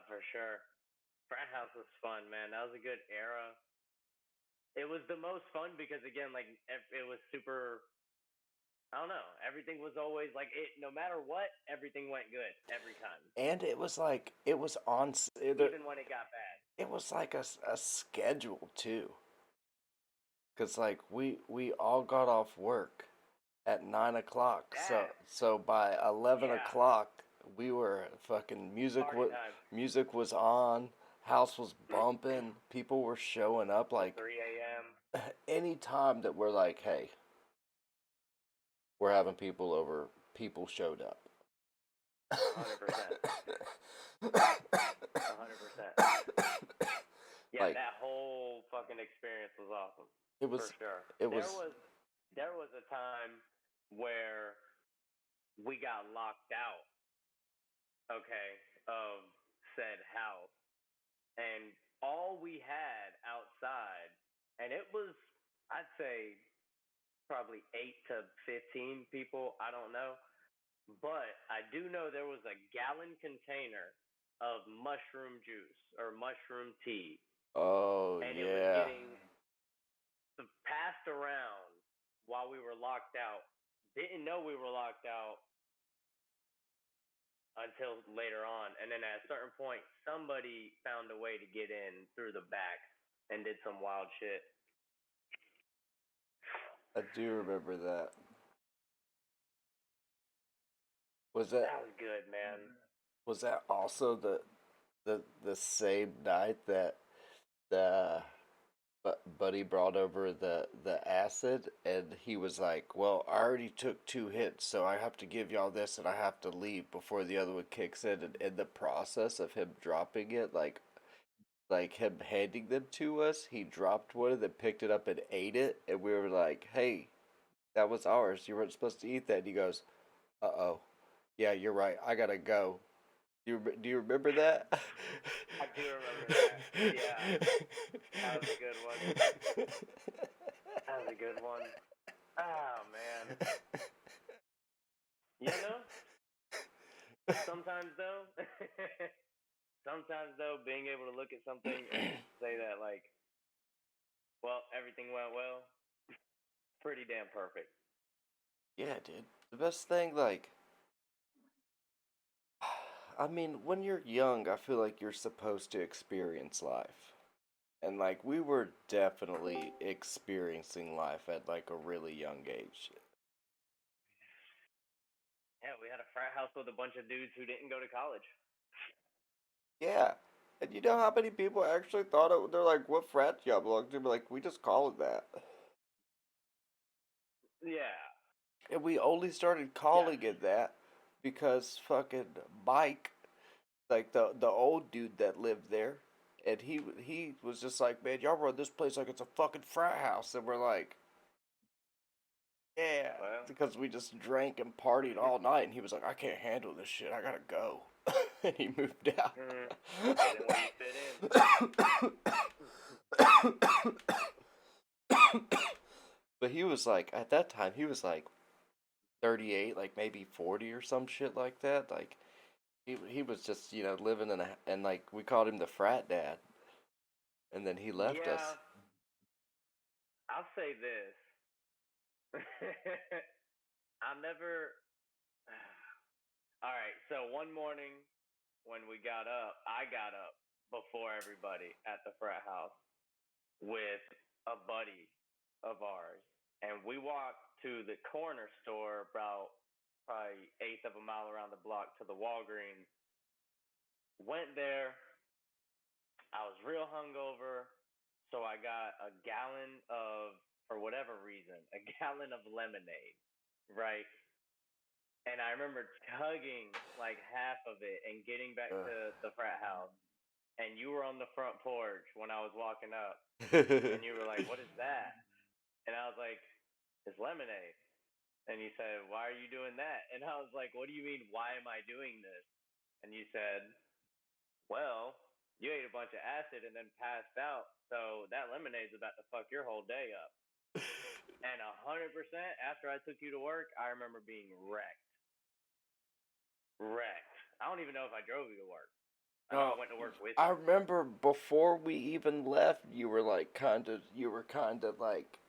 For sure. Frat house was fun, man. That was a good era. It was the most fun because again, like it was super. I don't know. Everything was always like it. No matter what, everything went good every time, And it was like it was on. even when it got bad. It was like a schedule too, cause like we all got off work at 9 o'clock. So That, by 11 yeah, o'clock we were fucking party time music was on, house was bumping, people were showing up till like 3 a.m. any time that we're like, hey, we're having people over, people showed up. 100%. 100%. Yeah, Like that whole fucking experience was awesome it for was sure. it There was was there was a time where we got locked out, okay, of said house, and all we had outside, and it was, I'd say, probably 8 to 15 people. I don't know, but I do know there was a gallon container of mushroom juice or mushroom tea, oh and it was yeah. getting passed around while we were locked out. Didn't know we were locked out until later on, and then at a certain point, somebody found a way to get in through the back and did some wild shit. I do remember that. Was that That was good, man. was that also the same night that the Buddy brought over the acid, and he was like, "Well, I already took 2 hits, so I have to give y'all this, and I have to leave before the other one kicks in." And in the process of him dropping it, like him handing them to us, he dropped one and then picked it up and ate it, and we were like, "Hey, that was ours. You weren't supposed to eat that." And he goes, "Uh oh, yeah, you're right. I gotta go." Do you remember that? I do remember that. Yeah, that was a good one. That was a good one. Oh man. You know, sometimes though, sometimes though, being able to look at something and say that like, well, everything went well, pretty damn perfect. Yeah, dude. The best thing, like, I mean, when you're young, I feel like you're supposed to experience life. And, like, we were definitely experiencing life at, like, a really young age. Yeah, we had a frat house with a bunch of dudes who didn't go to college. Yeah. And you know how many people actually thought it? They're like, what frat do y'all belong to? We're like, we just call it that. Yeah, And we only started yeah, calling it that because fucking Mike, like the old dude that lived there, and he was just like, man, y'all run this place like it's a fucking frat house, and we're like, yeah, well, because we just drank and partied all night, and he was like, I can't handle this shit, I gotta go, and he moved out. fit in where you fit in. But he was like, at that time, he was like 38, like maybe 40 or some shit like that, like. He was just living in a, and like we called him the frat dad, and then he left Yeah, us. I'll say this. I never. All right, so one morning when we got up, I got up before everybody at the frat house with a buddy of ours, and we walked to the corner store about probably eighth of a mile around the block to the Walgreens. Went there. I was real hungover, so I got a gallon of, for whatever reason, a gallon of lemonade, right? And I remember tugging like half of it and getting back Uh. to the frat house. And you were on the front porch when I was walking up, and you were like, "What is that?" And I was like, "It's lemonade." And you said, "Why are you doing that?" And I was like, "What do you mean? Why am I doing this?" And you said, "Well, you ate a bunch of acid and then passed out, so that lemonade's about to fuck your whole day up." And 100% after I took you to work, I remember being wrecked. Wrecked. I don't even know if I drove you to work. I know I No, went to work with I you. remember before we even left, you were like kind of, you were kind of like,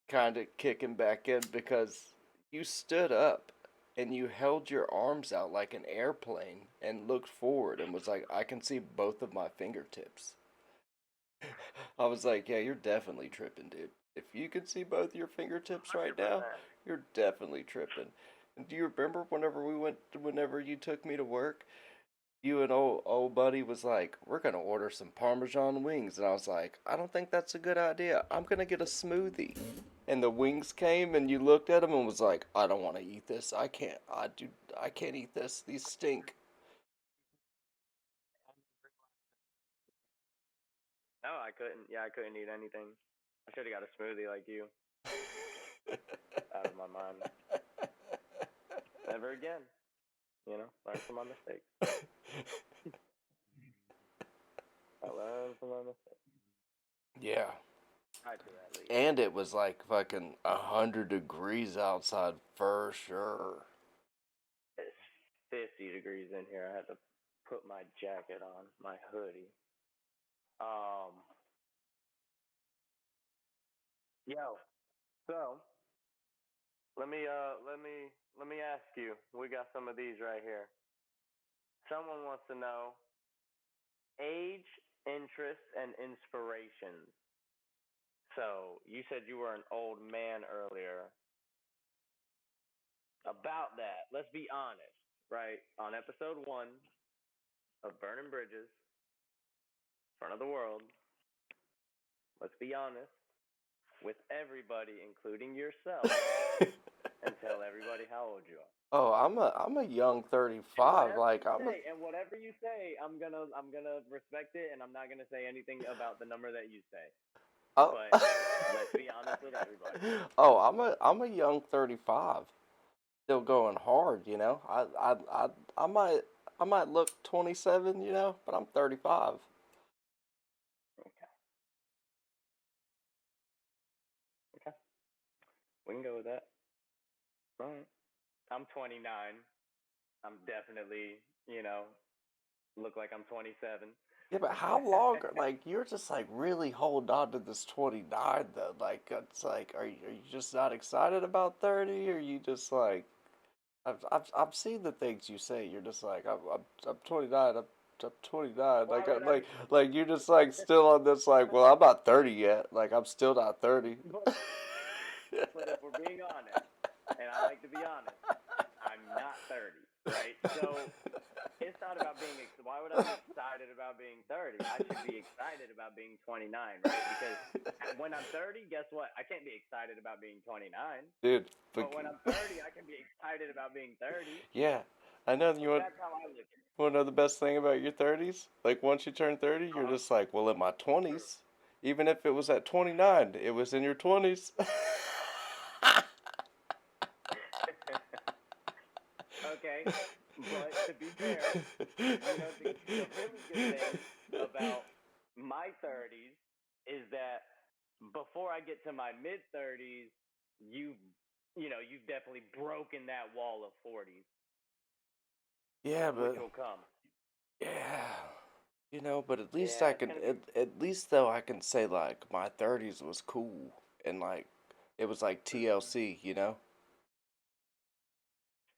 kind of kicking back in because You stood up and you held your arms out like an airplane and looked forward and was like, I can see both of my fingertips. I was like, yeah, you're definitely tripping, dude. If you could see both your fingertips right now, 100%. you're definitely tripping. And do you remember whenever you took me to work, you and old buddy was like, we're gonna order some Parmesan wings, and I was like, I don't think that's a good idea. I'm gonna get a smoothie. And the wings came, and you looked at them and was like, I don't want to eat this. I can't eat this. These stink. No, I couldn't. Yeah, I couldn't eat anything. I should have got a smoothie like you. Out of my mind. Never again. Learn from my mistakes. I learned from my mistakes. Yeah. I do at least. And it was like fucking 100 degrees outside for sure. It's 50 degrees in here. I had to put my jacket on, my hoodie. Um, yo, so let me ask you. We got some of these right here. Someone wants to know age, interests, and inspirations. So you said you were an old man earlier. About that, let's be honest, right? On episode 1 of Bern'N Bridges, front of the world, let's be honest with everybody, including yourself, and tell everybody how old you are. Oh, I'm a young 35. Like I'm a And whatever you say, I'm gonna respect it, and I'm not gonna say anything about the number that you say. oh. But let's be honest with everybody. Oh, I'm a young 35. Still going hard, you know. I might I might look 27, you know, but I'm 35. Okay, okay, we can go with that. All right. I'm 29. I'm definitely, look like I'm 27. Yeah, but how long? Like you're just like really holding on to this 29 though. Like it's like, are you just not excited about 30? Or you just like I've seen the things you say. You're just like I'm 29. I'm 29. Why Like would I? like you're just like still on this like, well, I'm not 30 yet. Like I'm still not 30. But, but if we're being honest, and I like to be honest, I'm not 30, right? So it's not about being. Why would I be excited about being 30? I should be excited about being 29, right? Because when I'm 30, guess what? I can't be excited about being 29. Dude, But when I'm 30, I can be excited about being 30. yeah, I know. You So that's how I look at it. want to know the best thing about your 30s? Like once you turn 30, you're Uh-huh. just like, well, in my True. 20s, even if it was at 29, it was in your 20s. Okay, but to be fair, the really good thing about my 30s is that before I get to my mid 30s, you you've definitely broken that wall of 40s, Yeah, which but will come. yeah, you know, but at least Yeah, I it's can gonna be. at least though I can say like my 30s was cool and like it was like Mhm. TLC, you know?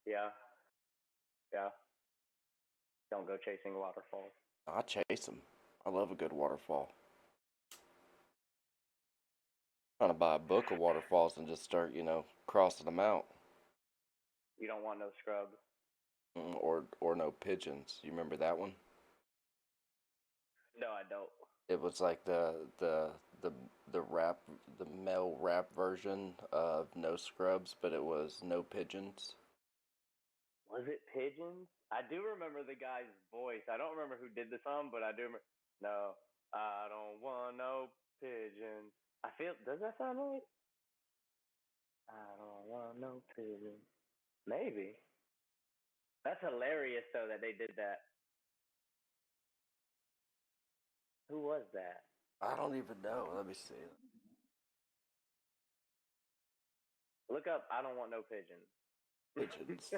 Yeah, yeah. Don't go chasing waterfalls. I chase them. I love a good waterfall. Trying to buy a book of waterfalls and just start, you know, crossing them out. You don't want no scrubs. Or no pigeons. You remember that one? No, I don't. It was like the the rap the male rap version of No Scrubs, but it was No Pigeons. Was it pigeons? I do remember the guy's voice. I don't remember who did the song, but I do remember. No, I don't want no pigeons. I feel. Does that sound right? I don't want no pigeons. Maybe. That's hilarious though that they did that. Who was that? I don't even know. Let me see. Look up. I don't want no pigeons. Pigeons.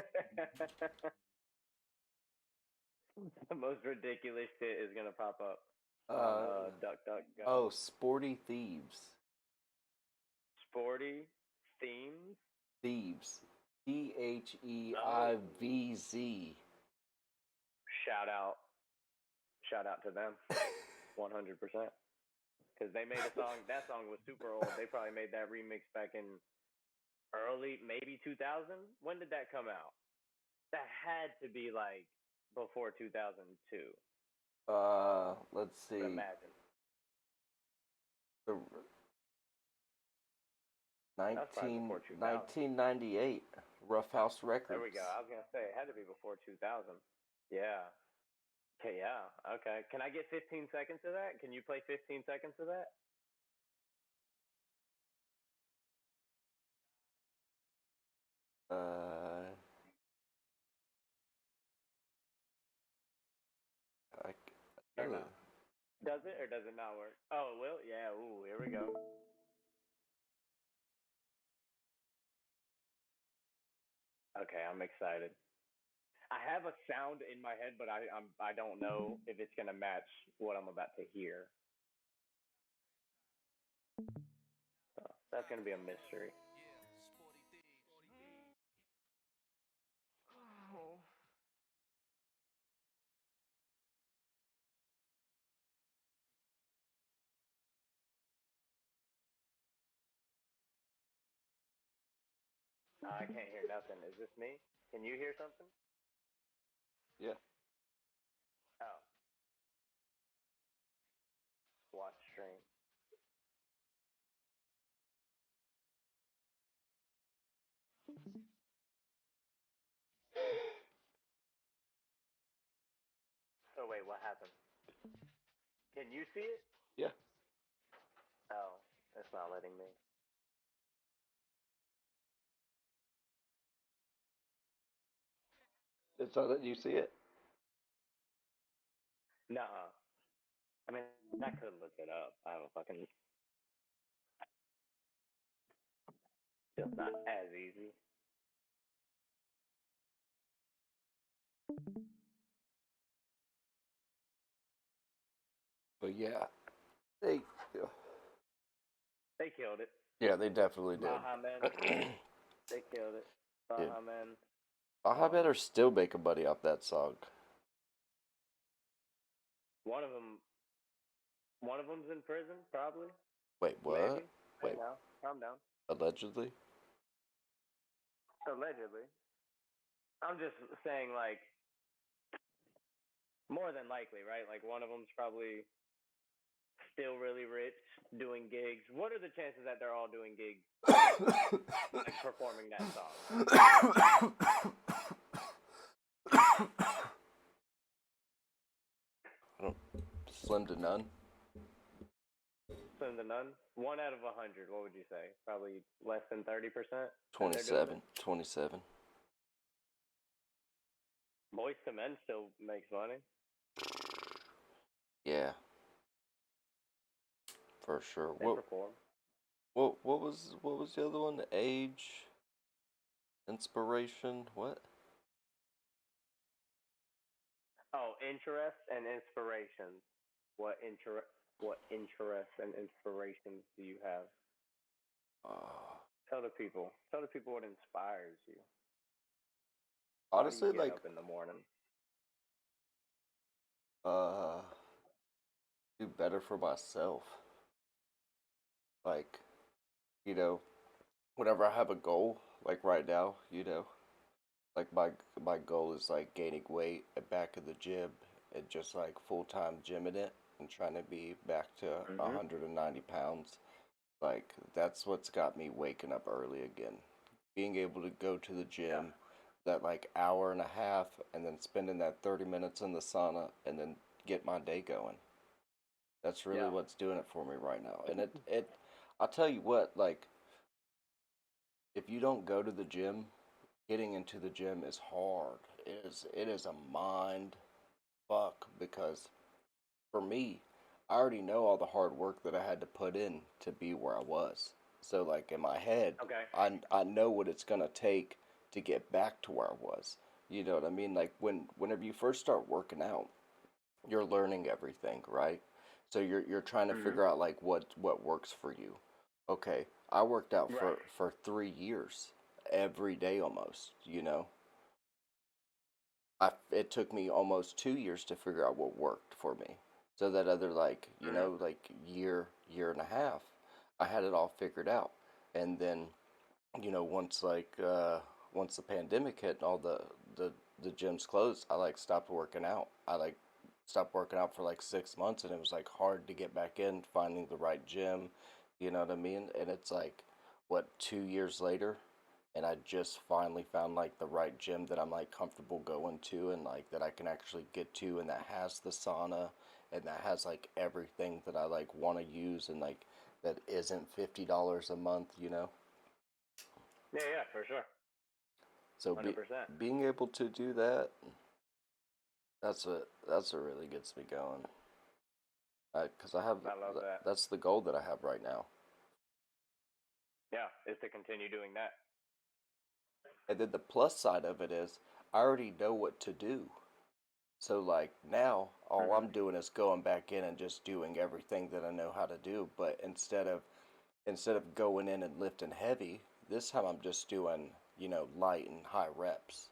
The most ridiculous shit is gonna pop up on Uh DuckDuckGo. oh, Sporty Thieves. Sporty themes. Thieves. THEIVZ. Shout out to them, 100%. Because they made a song. That song was super old. They probably made that remix back in early, maybe 2000. When did that come out? That had to be like before 2002. Let's I would see. imagine. The That's probably before 2000. 1998. Rough House Records. There we go. I was gonna say it had to be before 2000. Yeah. Okay. Yeah. Okay. Can I get 15 seconds of that? Can you play 15 seconds of that? Uh, I, Or no? Does it or does it not work? Oh, it will. Yeah. Ooh. Here we go. Okay. I'm excited. I have a sound in my head, but I don't know if it's gonna match what I'm about to hear. So that's gonna be a mystery. I can't hear nothing. Is this me? Can you hear something? yeah. Oh, watch stream. So wait, what happened? Can you see it? Yeah. Oh, it's not letting me. It's not that you see it. Nuh-uh. I mean, I could look it up. I have a fucking. Just not as easy. But yeah, they. They killed it. Yeah, they definitely did. Baha Men. They killed it. Dude, Baha Men. Baja better still make a buddy off that song. One of them. One of them's in prison, probably. Wait, what? Maybe. Wait, Hey, now, calm down. allegedly? Allegedly. I'm just saying, like, more than likely, right? Like, one of them's probably still really rich, doing gigs. What are the chances that they're all doing gigs, like performing that song? I don't. Slim to none. Slim to none. 1 out of 100. What would you say? Probably less than 30%. 27. 27. Boys to Men still makes money. Yeah. For sure. They perform. What was the other one? Age, inspiration, what? Oh, interest and inspiration. What interests and inspirations do you have? Uh, Tell the people. Tell the people what inspires you. honestly, Why do you get like, up in the morning? uh, do better for myself. Like, you know, whenever I have a goal, like right now, like my goal is like gaining weight and back in the gym and just like full time gymming it and trying to be back to Mm-hmm. 190 pounds. Like that's what's got me waking up early again. Being able to go to the Yeah. gym that like hour and a half and then spending that 30 minutes in the sauna and then get my day going. That's really Yeah. what's doing it for me right now. And it I'll tell you what, like if you don't go to the gym, getting into the gym is hard. It is a mind fuck because for me, I already know all the hard work that I had to put in to be where I was. So like in my head, Okay. I know what it's gonna take to get back to where I was. You know what I mean? Like whenever you first start working out, you're learning everything, right? So you're trying to Mm-hmm. figure out like what works for you. Okay, I worked out Right. for 3 years, every day almost, you know. It took me almost 2 years to figure out what worked for me. So that other like, like year and a half, I had it all figured out. And then, once the pandemic hit and all the the gyms closed, I like stopped working out. I like stopped working out for like 6 months, and it was like hard to get back in, finding the right gym, you know what I mean? And it's like, what, 2 years later, and I just finally found like the right gym that I'm like comfortable going to, and like that I can actually get to, and that has the sauna, and that has like everything that I like want to use, and like that isn't $50 a month, you know? Yeah, yeah, for sure. So 100%. being able to do that, that's what really gets me going. Because I love that. that's the goal that I have right now. Yeah, is to continue doing that. And then the plus side of it is I already know what to do. So like now all Mm-hmm. I'm doing is going back in and just doing everything that I know how to do, but instead of going in and lifting heavy, this time I'm just doing, light and high reps.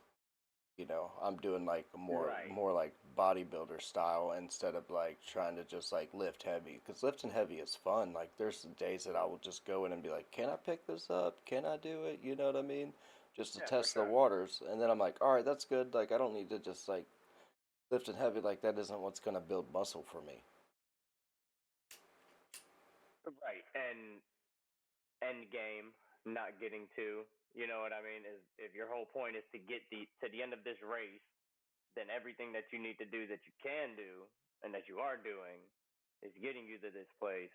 I'm doing like Right. more like bodybuilder style instead of like trying to just like lift heavy, because lifting heavy is fun. Like there's days that I will just go in and be like, can I pick this up, can I do it, you know what I mean, just to Yeah, for test the sure. waters. And then I'm like, all right, that's good. Like I don't need to just like lifting heavy, like that isn't what's going to build muscle for me. Right. And end game, not getting to, you know what I mean, is if your whole point is to get to the end of this race, then everything that you need to do that you can do and that you are doing is getting you to this place.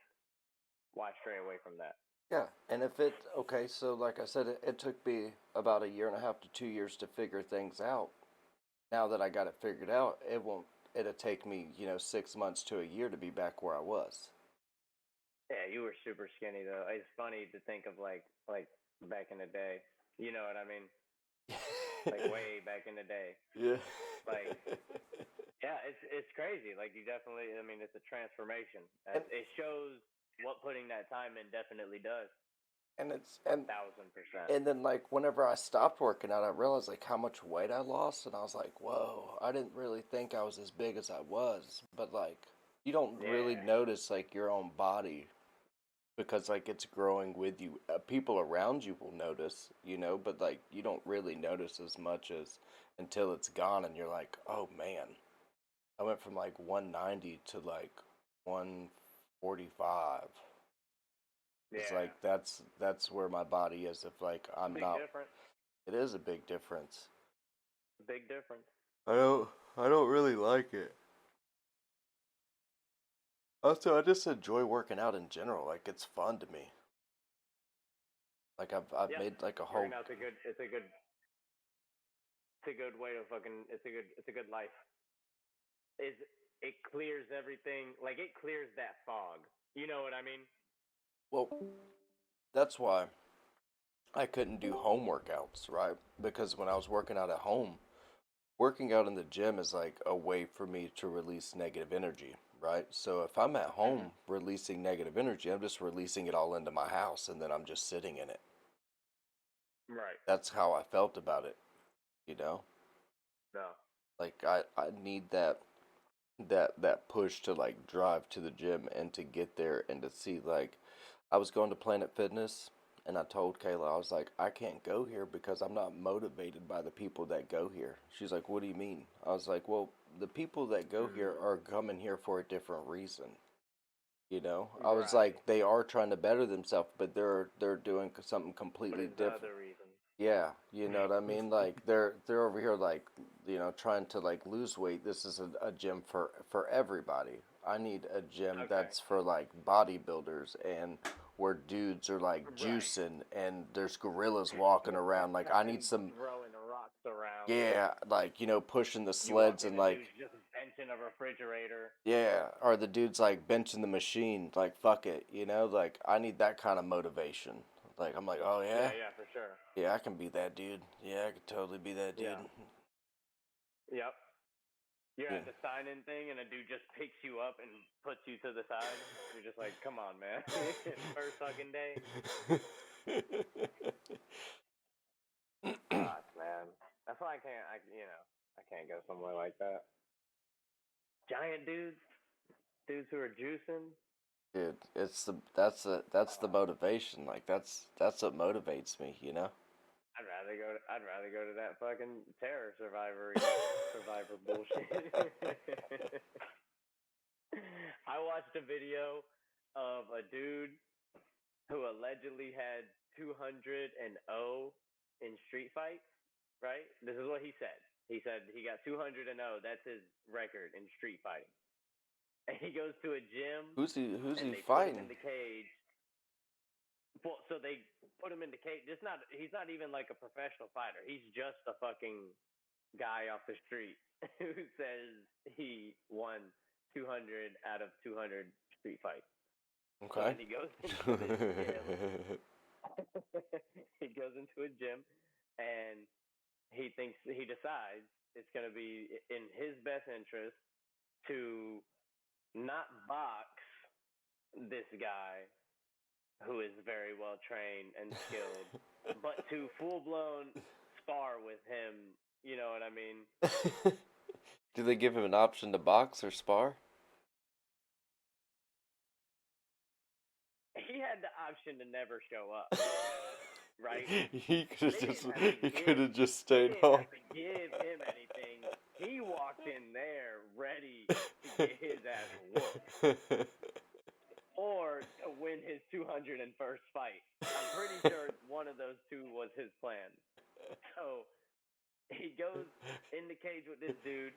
Why stray away from that? Yeah, and if it okay, so like I said, it took me about a year and a half to 2 years to figure things out. Now that I got it figured out, it'll take me, 6 months to a year to be back where I was. Yeah, you were super skinny though. It's funny to think of like back in the day. You know what I mean? Like way back in the day. Yeah. Like yeah, it's crazy. Like you definitely. I mean, it's a transformation. and It shows what putting that time in definitely does. and it's One thousand percent. and then like whenever I stopped working out, I realized like how much weight I lost, and I was like, whoa, I didn't really think I was as big as I was. But like, you don't really Yeah. notice like your own body because like it's growing with you. People around you will notice, but like you don't really notice as much as until it's gone, and you're like, oh man, I went from like 190 to like 145. It's Yeah. like that's where my body is. If like I'm Big not, difference. it is a big difference. Big difference. I don't I don't really like it. Also, I just enjoy working out in general. Like it's fun to me. Like I've Yeah. made like a whole. Working out's a good. It's a good way to fucking. It's a good life. Is it clears everything? Like it clears that fog. You know what I mean? Well, that's why I couldn't do home workouts, right? Because when I was working out at home, working out in the gym is like a way for me to release negative energy, right? So if I'm at Mm-hmm. home releasing negative energy, I'm just releasing it all into my house, and then I'm just sitting in it. Right. That's how I felt about it, you know? No. Like I need that push to like drive to the gym and to get there and to see like I was going to Planet Fitness, and I told Kayla, I was like, I can't go here because I'm not motivated by the people that go here. She's like, what do you mean? I was like, well, the people that go here Mm. are coming here for a different reason. I was Right. like, they are trying to better themselves, but they're doing something But completely it's the different. other reason. Yeah, you know what I mean? Like they're over here like, trying to like lose weight. This is a gym for everybody. I need a gym Okay. that's for like bodybuilders, and where dudes are like Right. juicing and there's gorillas walking around. Like I need And some, throwing rocks around. yeah, like pushing the You walk sleds in and and like, dude's just benching a refrigerator. yeah, or the dudes like benching the machine. Like fuck it, like I need that kind of motivation. Like I'm like, oh yeah, Yeah, yeah, for sure. yeah, I can be that dude. Yeah, I could totally be that dude. Yeah. Yep. You're Yeah. at the sign-in thing, and a dude just picks you up and puts you to the side. You're just like, come on, man. First fucking day. I can't go somewhere like that. Giant dudes who are juicing. Dude, that's the motivation. Like that's what motivates me, you know? I'd rather go to that fucking terror survivor bullshit. I watched a video of a dude who allegedly had 200 and 0 in street fights, right? This is what he said. He said he got 200 and 0. That's his record in street fighting. And he goes to a gym Who's and he they put him in fighting? the cage. Well, so they put him in the cage. He's not even like a professional fighter. He's just a fucking guy off the street who says he won 200 out of 200 street fights. So Okay. then he goes into this gym. He goes into a gym and he decides it's going to be in his best interest to not box this guy who is very well trained and skilled, but to full blown spar with him. You know what I mean? Do they give him an option to box or spar? He had the option to never show up, right? He They could have just they stayed didn't home. have to give him anything. He walked in there ready to get his ass whooped or to win his 201st fight. I'm pretty sure one of those two was his plan. So he goes in the cage with this dude,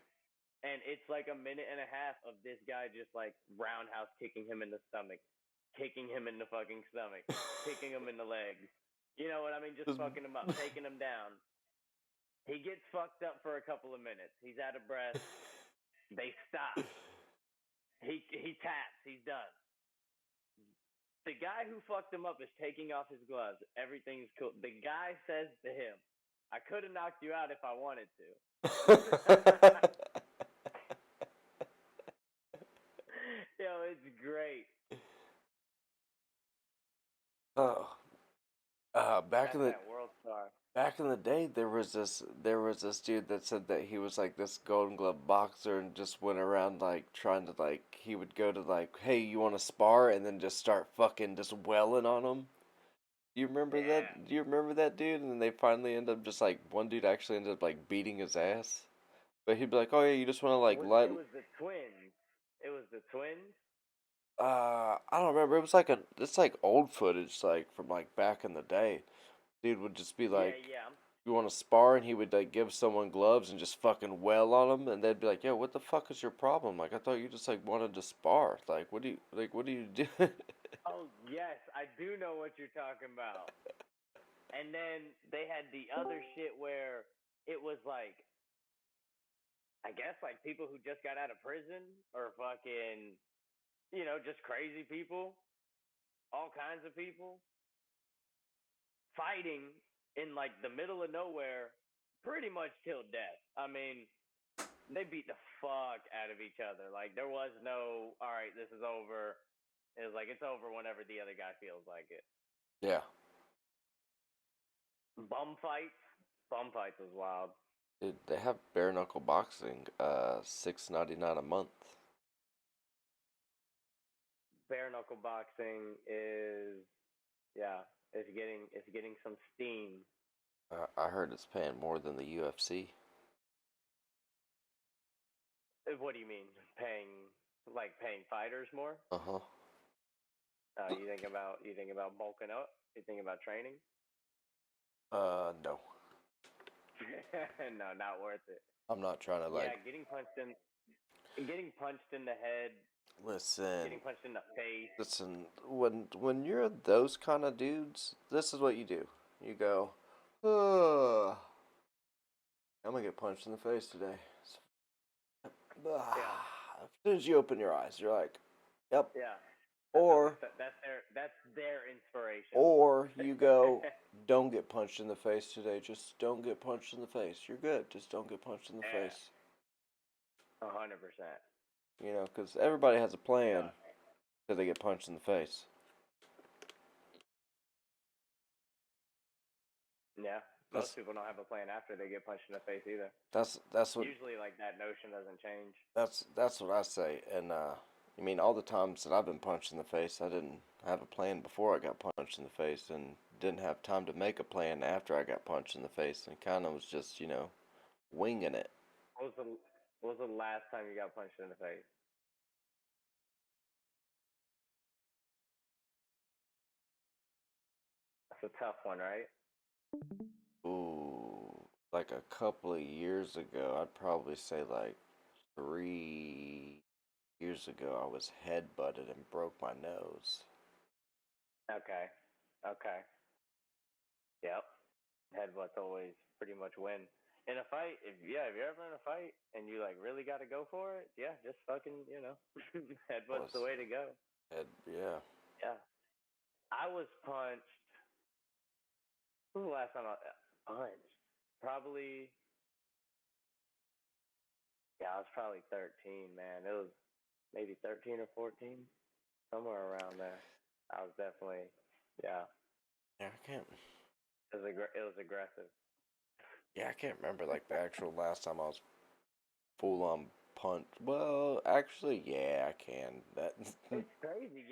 and it's like a minute and a half of this guy just like roundhouse kicking him in the stomach, kicking him in the fucking stomach, kicking him in the legs. You know what I mean? Just fucking him up, taking him down. He gets fucked up for a couple of minutes. He's out of breath. They stop. He taps. He's done. The guy who fucked him up is taking off his gloves. Everything's cool. The guy says to him, "I could have knocked you out if I wanted to." Yo, it's great. Oh, That's that world star. back in the day, there was this dude that said that he was like this Golden Glove boxer and just went around like trying to like he would go to like, hey, you want to spar, and then just start fucking just welling on him. Do you remember Yeah. that? Do you remember that dude? And then they finally end up just like one dude actually ended up like beating his ass. But he'd be like, "Oh yeah, you just want to like let." It was the twins. It was the twins. I don't remember. It was like it's like old footage, like from like back in the day. Dude would just be Yeah, like, yeah. "You want to spar?" And he would like give someone gloves and just fucking well on them, and they'd be like, "Yo, what the fuck is your problem? Like, I thought you just like wanted to spar. Like, what do you do?" Oh yes, I do know what you're talking about. And then they had the other shit where it was like, I guess like people who just got out of prison or fucking, just crazy people, all kinds of people fighting in like the middle of nowhere, pretty much till death. I mean, they beat the fuck out of each other. Like there was no, all right, this is over. It was like it's over whenever the other guy feels like it. Yeah. Bum fights, bum fights was wild. Dude, they have bare knuckle boxing, $6.99 a month. Bare knuckle boxing is, yeah, it's getting some steam. I heard it's paying more than the UFC. What do you mean paying fighters more? Uh huh. You think about bulking up? You think about training? No. No, not worth it. I'm not trying to Yeah, like. getting punched in the head, Listen, getting punched in the face. listen. When you're those kind of dudes, this is what you do. You go, oh, I'm gonna get punched in the face today. Yeah, As soon as you open your eyes, you're like, yep. yeah. Or That's their inspiration. or you go, don't get punched in the face today. Just don't get punched in the face. You're good. Just don't get punched in the Yeah, face. 100%. You know, because everybody has a plan Yeah, till they get punched in the face. yeah. Most That's people don't have a plan after they get punched in the face either. that's what Usually, like, that notion doesn't change. that's what I say. And I mean, all the times that I've been punched in the face, I didn't have a plan before I got punched in the face, and didn't have time to make a plan after I got punched in the face, and kind of was just winging it. What was the last time you got punched in the face? That's a tough one, right? Ooh, like a couple of years ago, I'd probably say like 3 years ago, I was headbutted and broke my nose. Okay. Okay. Yep. Headbutts always pretty much win. In a fight, if you're ever in a fight and you like really got to go for it, yeah, just fucking, headbutts the Was way to go. yeah. Yeah. I was punched. When was the last time I punched? Probably. Yeah, I was probably 13, man. It was maybe 13 or 14, somewhere around there. I was definitely, yeah. Yeah, I can't. It was aggressive. Yeah, I can't remember like the actual last time I was full on punch. Well, actually, yeah, I can. That It's crazy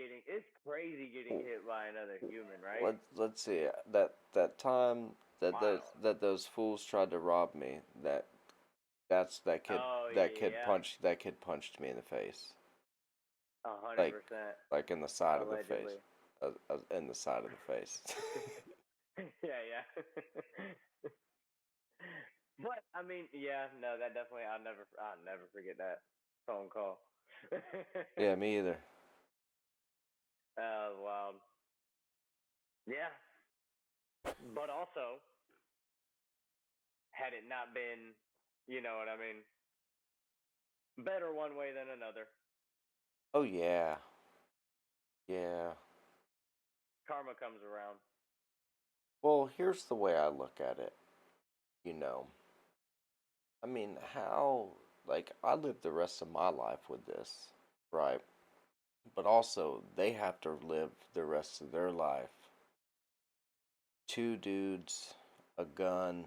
getting hit by another human, right? let's see that time that Wild. those fools tried to rob me. That kid Oh yeah, that kid punched me in the face, a hundred like percent. like in the side of the face, Allegedly. in the side of the face. Yeah. But I mean, yeah, no, that definitely. I'll never forget that phone call. Yeah, me either. Wild. Yeah, but also, had it not been, you know what I mean, better one way than another. Oh yeah, yeah. Karma comes around. Well, here's the way I look at it. You know, I mean, how, like, I live the rest of my life with this, right? But also, they have to live the rest of their life. Two dudes, a gun,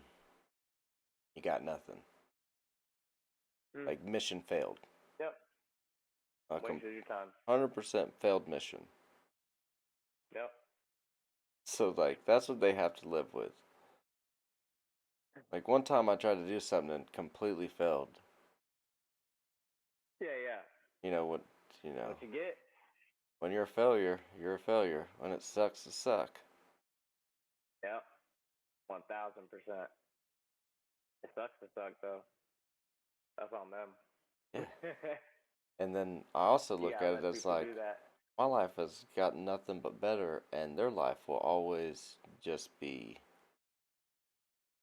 you got nothing. Mm. Like, mission failed. Yep. A Wasted your time. 100% failed mission. Yep. So, like, that's what they have to live with. Like, one time I tried to do something and completely failed. Yeah. You know what, you know, What you get? when you're a failure, you're a failure. When it sucks, it suck. Yep. 1000%. It sucks to suck though. That's on them. Yeah. And then I also You look gotta at it let as people like, do that. my life has gotten nothing but better, and their life will always just be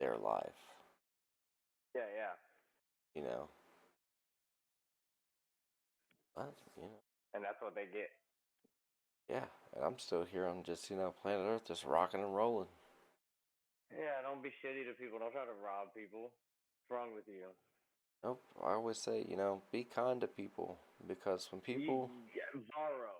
their life. Yeah. You know, but, you know, And that's what they get. yeah. And I'm still here on just planet Earth, just rocking and rolling. Yeah, don't be shitty to people. Don't try to rob people. What's wrong with you? Nope. I always say, be kind to people, because when people, Borrow.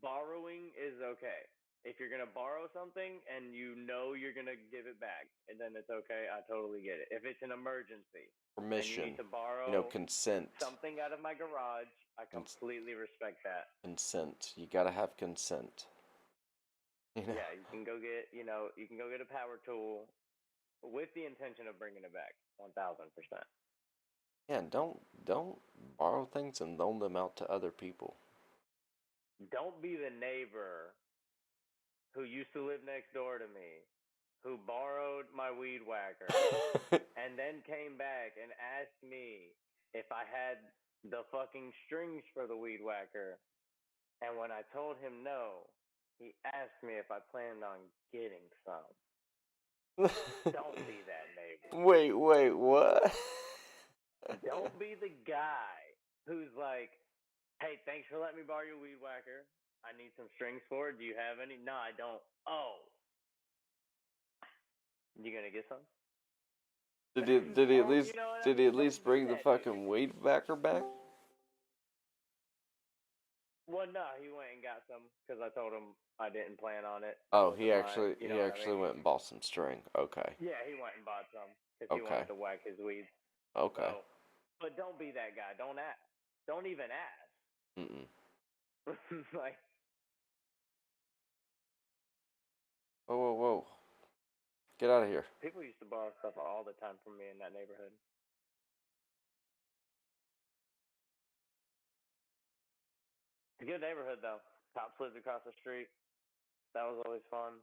Borrowing is okay. If you're gonna borrow something and you know you're gonna give it back, and then it's okay. I totally get it. If it's an emergency and you need permission, to borrow consent, something out of my garage, I cons- completely respect that. consent. You gotta have consent. You know. Yeah, you can go get a power tool with the intention of bringing it back. 1000%. Yeah. And don't borrow things and loan them out to other people. Don't be the neighbor who used to live next door to me, who borrowed my weed whacker, and then came back and asked me if I had the fucking strings for the weed whacker. And when I told him no, he asked me if I planned on getting some. Don't be that neighbor. Wait, what? Don't be the guy who's like, hey, thanks for letting me borrow your weed whacker. I need some strings for it. Do you have any? No, I don't. Oh, you gonna get some? Did he at Or least you know what I did he mean? at Don't least be bring the that dude. fucking weed backer back? Well, no, he went and got some because I told him I didn't plan on it. It Oh, wasn't mine. You know he what I actually mean? went and bought some string. Okay. Yeah, he went and bought some because he Okay. wanted to whack his weeds. Okay. So, but don't be that guy. Don't ask. Don't even ask. Mm-mm. Like, Whoa, whoa, whoa. Get out of here. people used to borrow stuff all the time from me in that neighborhood. It's a good neighborhood though. Cops lived across the street. That was always fun.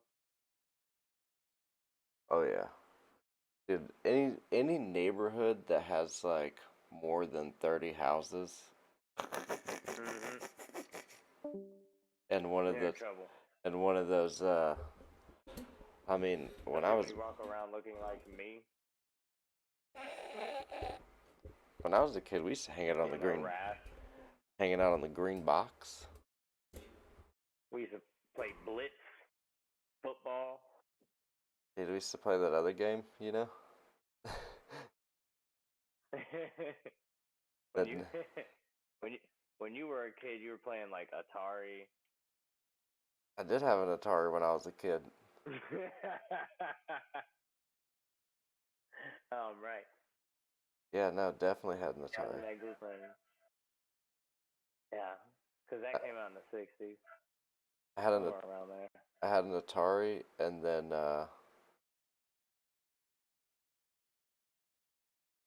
Oh yeah. Dude, any neighborhood that has like more than 30 houses Mm-hmm. and one of You're in the trouble. and one of those I mean, Especially when you walk around looking like me, when I was a kid, we used to getting harassed. hanging out on the green box. We used to play blitz football. Dude, we used to play that other game, you know? when That you when you when you were a kid, you were playing like Atari. I did have an Atari when I was a kid. Right. Yeah, no, definitely had an I was Atari. in that group running. Yeah, because that came out in the '60s, I had somewhere around there. I had an Atari, and then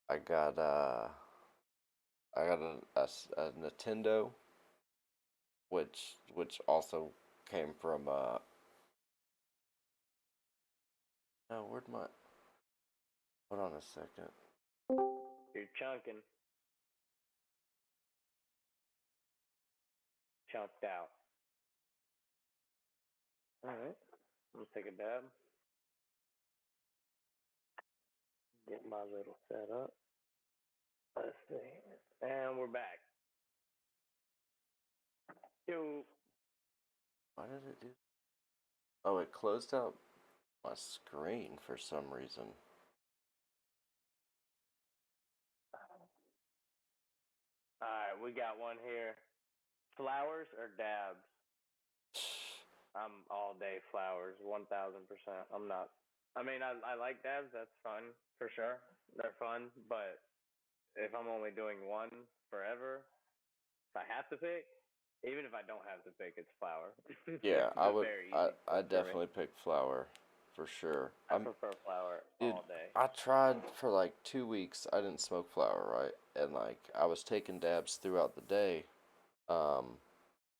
I got a Nintendo, which also came from no, where'd my hold on a second. You're chunking, chunked out. All right, let's take a dab. Get my little setup. Let's see, and we're back. Yo, Why did it do? Oh, it closed out my screen for some reason. all right, we got one here. Flowers or dabs? I'm all day flowers, 1,000%. I'm not. I mean, I like dabs. That's fun for sure. They're fun, but if I'm only doing one forever, if I have to pick, even if I don't have to pick, it's flower. Yeah, It's a very easy I choice for me. definitely pick flower for sure. I prefer flower Dude, all day. I tried for like 2 weeks. I didn't smoke flower, right? And like I was taking dabs throughout the day. Um,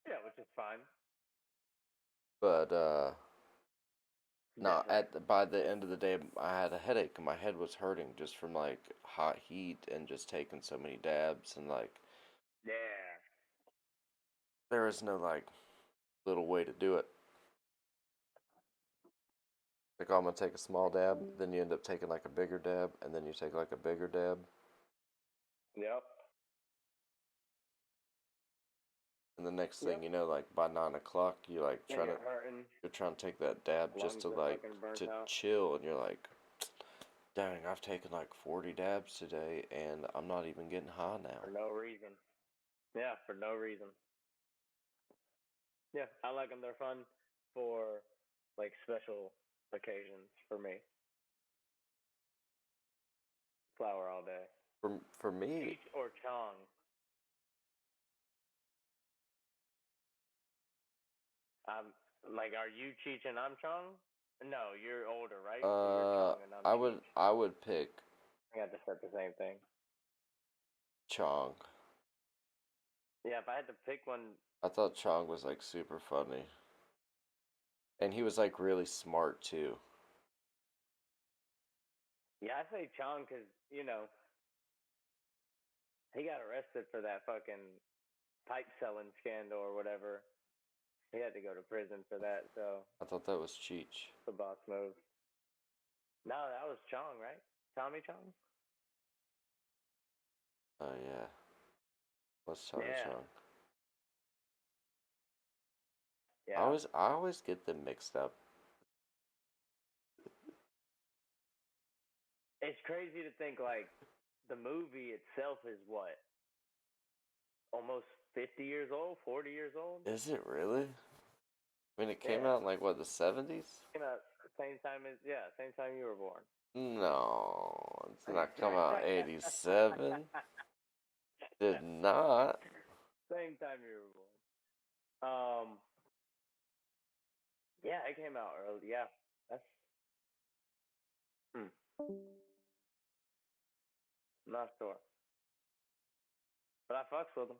Yeah, which is fine. but not Different. by the end of the day, I had a headache and my head was hurting just from like hot heat and just taking so many dabs and like Yeah. there is no like little way to do it. Like, oh, I'm gonna take a small dab, then you end up taking like a bigger dab, and then you take like a bigger dab, Yep. and the next Yep. thing you know, like by 9 o'clock, And you're hurting. you're trying to take that dab just Lungs to are like fucking burnt to out. chill, and you're like, dang, I've taken like 40 dabs today, and I'm not even getting high now. For no reason. Yeah, for no reason. Yeah, I like them. They're fun for like special occasions for me. Flower all day. For me, Cheech or Chong? I'm like, are you Cheech and I'm Chong? No, you're older, right? So you're Chong and I'm Cheech. I would pick I got to set the same thing. Chong. Yeah, if I had to pick one, I thought Chong was like super funny, and he was like really smart too. yeah, I say Chong because he got arrested for that fucking pipe selling scandal or whatever. He had to go to prison for that, so I thought that was Cheech. the boss move. No, that was Chong, right? Tommy Chong? Oh yeah, what's Tommy Yeah. Chong? Yeah. I always get them mixed up. It's crazy to think like the movie itself is what? almost 50 years old, 40 years old. Is it really? I mean, it came Yeah, out in like what, the 70s? same time as same time you were born. No, it's not come out 87. Did not. Same time you were born. Yeah, it came out early. Yeah, that's. Hmm. Not sure, but I fucks with them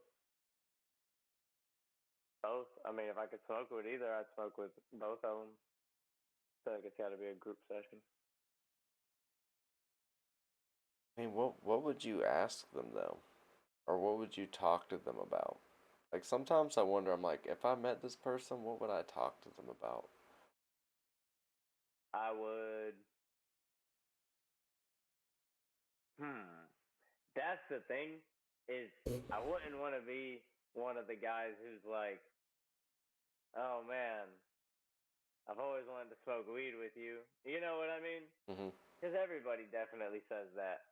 both. I mean, if I could smoke with either, I'd smoke with both of them. So like it's got to be a group session. I mean, what would you ask them though? Or what would you talk to them about? Like sometimes I wonder, I'm like, if I met this person, what would I talk to them about? I would. Hmm. That's the thing is I wouldn't want to be one of the guys who's like, oh man, I've always wanted to smoke weed with you. You know what I mean? Hmm. Because everybody definitely says that.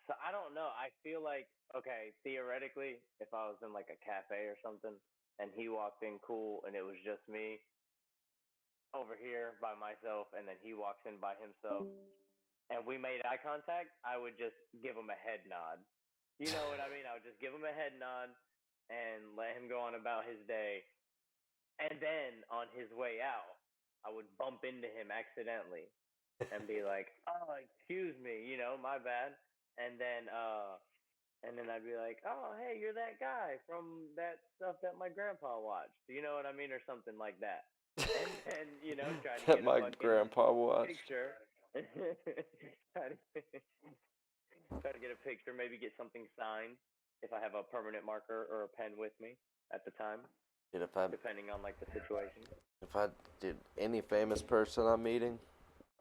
So I don't know. I feel like okay, theoretically, if I was in like a cafe or something and he walked in cool and it was just me over here by myself and then he walks in by himself and we made eye contact, I would just give him a head nod. You know what I mean? I would just give him a head nod and let him go on about his day. And then on his way out, I would bump into him accidentally and be like, "Oh, excuse me, my bad." And then I'd be like, "Oh, hey, you're that guy from that stuff that my grandpa watched." You know what I mean, or something like that. And then try to That get a my fucking grandpa watched. picture. try to try to get a picture, maybe get something signed if I have a permanent marker or a pen with me at the time, Dude, if I depending on like the situation. if I did any famous person I'm meeting,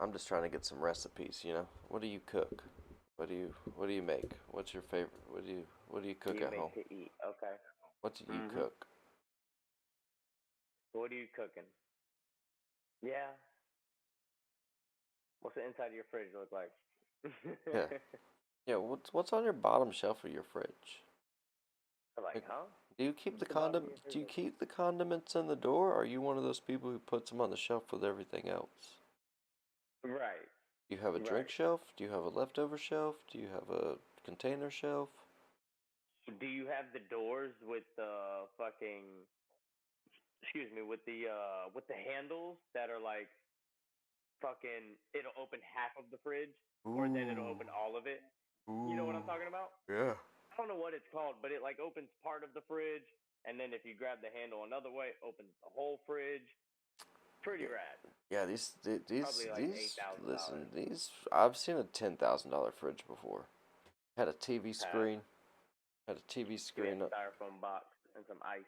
I'm just trying to get some recipes. What do you cook? What do you make? What's your favorite? What do you cook You at home? make to eat, okay? What do you Mhm. cook? What are you cooking? Yeah. What's the inside of your fridge look like? Yeah, yeah. What's on your bottom shelf of your fridge? I'm like, Like, huh? do you keep What's the the bottom of condom? your Do fridge you look like? keep the condiments in the door? Or are you one of those people who puts them on the shelf with everything else? Right, Do you have a drink right. shelf? Do you have a leftover shelf? Do you have a container shelf? Do you have the doors with the fucking excuse me, with the handles that are like fucking it'll open half of the fridge or then it'll Ooh, open all of it. You know what I'm ooh, talking about? yeah. I don't know what it's called, but it like opens part of the fridge and then if you grab the handle another way, it opens the whole fridge. Pretty Yeah, rad. yeah. These Probably like these. $8,000. Listen, these. I've seen a $10,000 fridge before. Had a TV Have screen. Had a TV give me screen. a styrofoam box and some ice.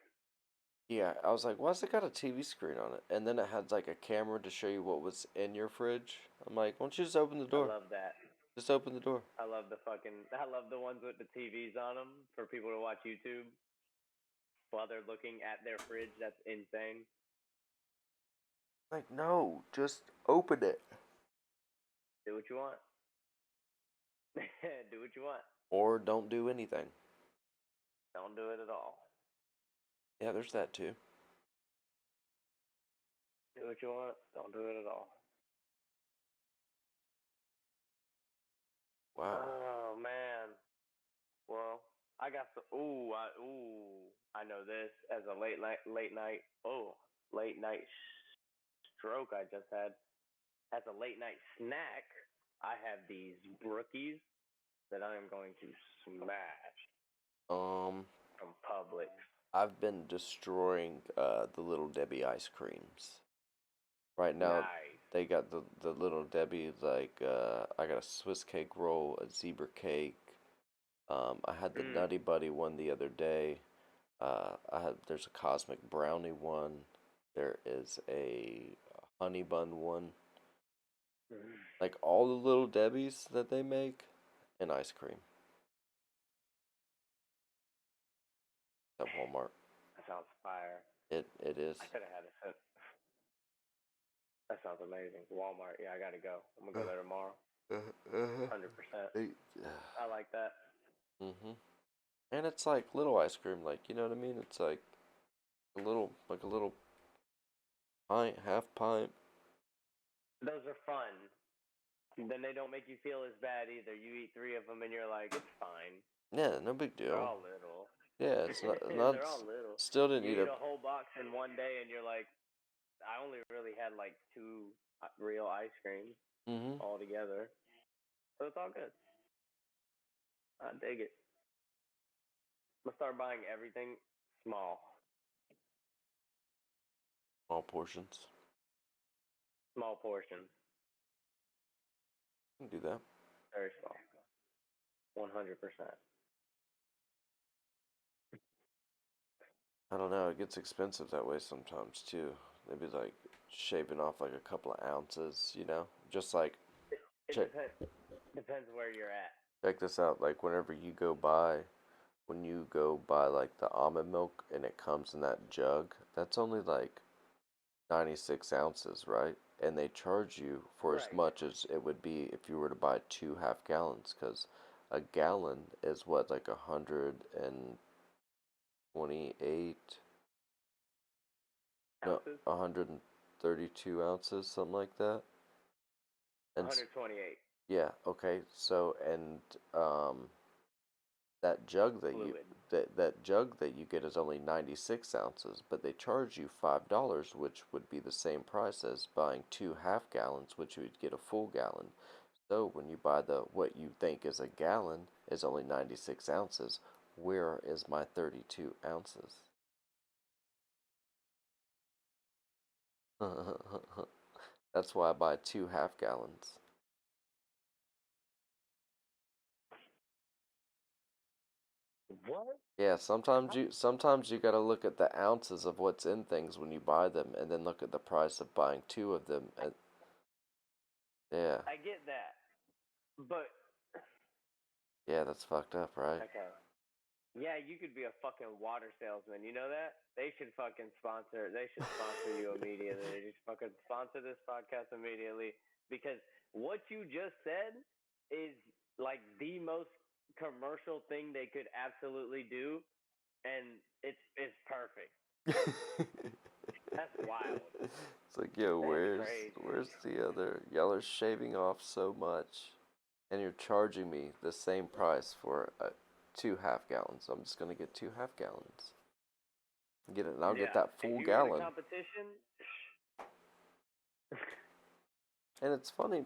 Yeah, I was like, why's it got a TV screen on it? And then it had like a camera to show you what was in your fridge. I'm like, why don't you just open the I door? love that. Just open the door. I love the ones with the TVs on them for people to watch YouTube while they're looking at their fridge. That's insane. Like, no, just open it. Do what you want. Do what you want. Or don't do anything. Don't do it at all. Yeah, there's that too. Do what you want. Don't do it at all. Wow. Oh man. Well, I got some. I know this as a late night stroke I just had. As a late night snack, I have these brookies that I am going to smash Um, from Publix. I've been destroying the Little Debbie ice creams. Right now, Nice. they got the Little Debbie, like, I got a Swiss cake roll, a zebra cake. I had the Mm. Nutty Buddy one the other day. There's a Cosmic Brownie one. There is a Honey Bun one. Mm. Like all the Little Debbies that they make, and ice cream at Walmart. That sounds fire. It is. I could have had it. That sounds amazing. Walmart. Yeah, I gotta go. I'm gonna go there tomorrow. Uh, uh, 100%. they, I like that. mm-hmm. And it's like little ice cream, like you know what I mean? It's like a little pint, half pint. Those are fun. Then they don't make you feel as bad either. You eat three of them and you're like, it's fine. Yeah, no big They're deal. all little. Yeah, it's not They're all little. still didn't You eat eat a. a whole box in one day and you're like, I only really had like two real ice creams Mhm. all together. So it's all good. I dig it. I'm gonna start buying everything small. Small portions. Small portions. You can do that. Very small. 100%. I don't know. It gets expensive that way sometimes too. Maybe like shaving off like a couple of ounces, you know? Just like It check depends where you're at. check this out. Like when you go buy like the almond milk and it comes in that jug, that's only like 96 ounces, right? And they charge you for as Right. much as it would be if you were to buy 2 half gallons, because a gallon is what, like 128, no, Ounces? 132 ounces, something like that. And 128 yeah, okay. So and um, that jug that you fluid. that jug that you get is only 96 ounces, but they charge you $5, which would be the same price as buying 2 half gallons, which you would get a full gallon. So when you buy the what you think is a gallon is only 96 ounces, where is my 32 ounces? That's why I buy 2 half gallons. What? Yeah, sometimes you gotta look at the ounces of what's in things when you buy them, and then look at the price of buying two of them. And yeah, I get that. But, yeah, that's fucked up, right? okay. Yeah, you could be a fucking water salesman. You know that? They should fucking sponsor. They should sponsor you immediately. They just fucking sponsor this podcast immediately because what you just said is like the most commercial thing they could absolutely do, and it's perfect. That's wild. It's like, yo, That's crazy. where's the other? Y'all are shaving off so much, and you're charging me the same price for 2 half gallons. So I'm just gonna get 2 half gallons. Get it, and I'll get Yeah, that if full you were in a gallon. competition, And it's funny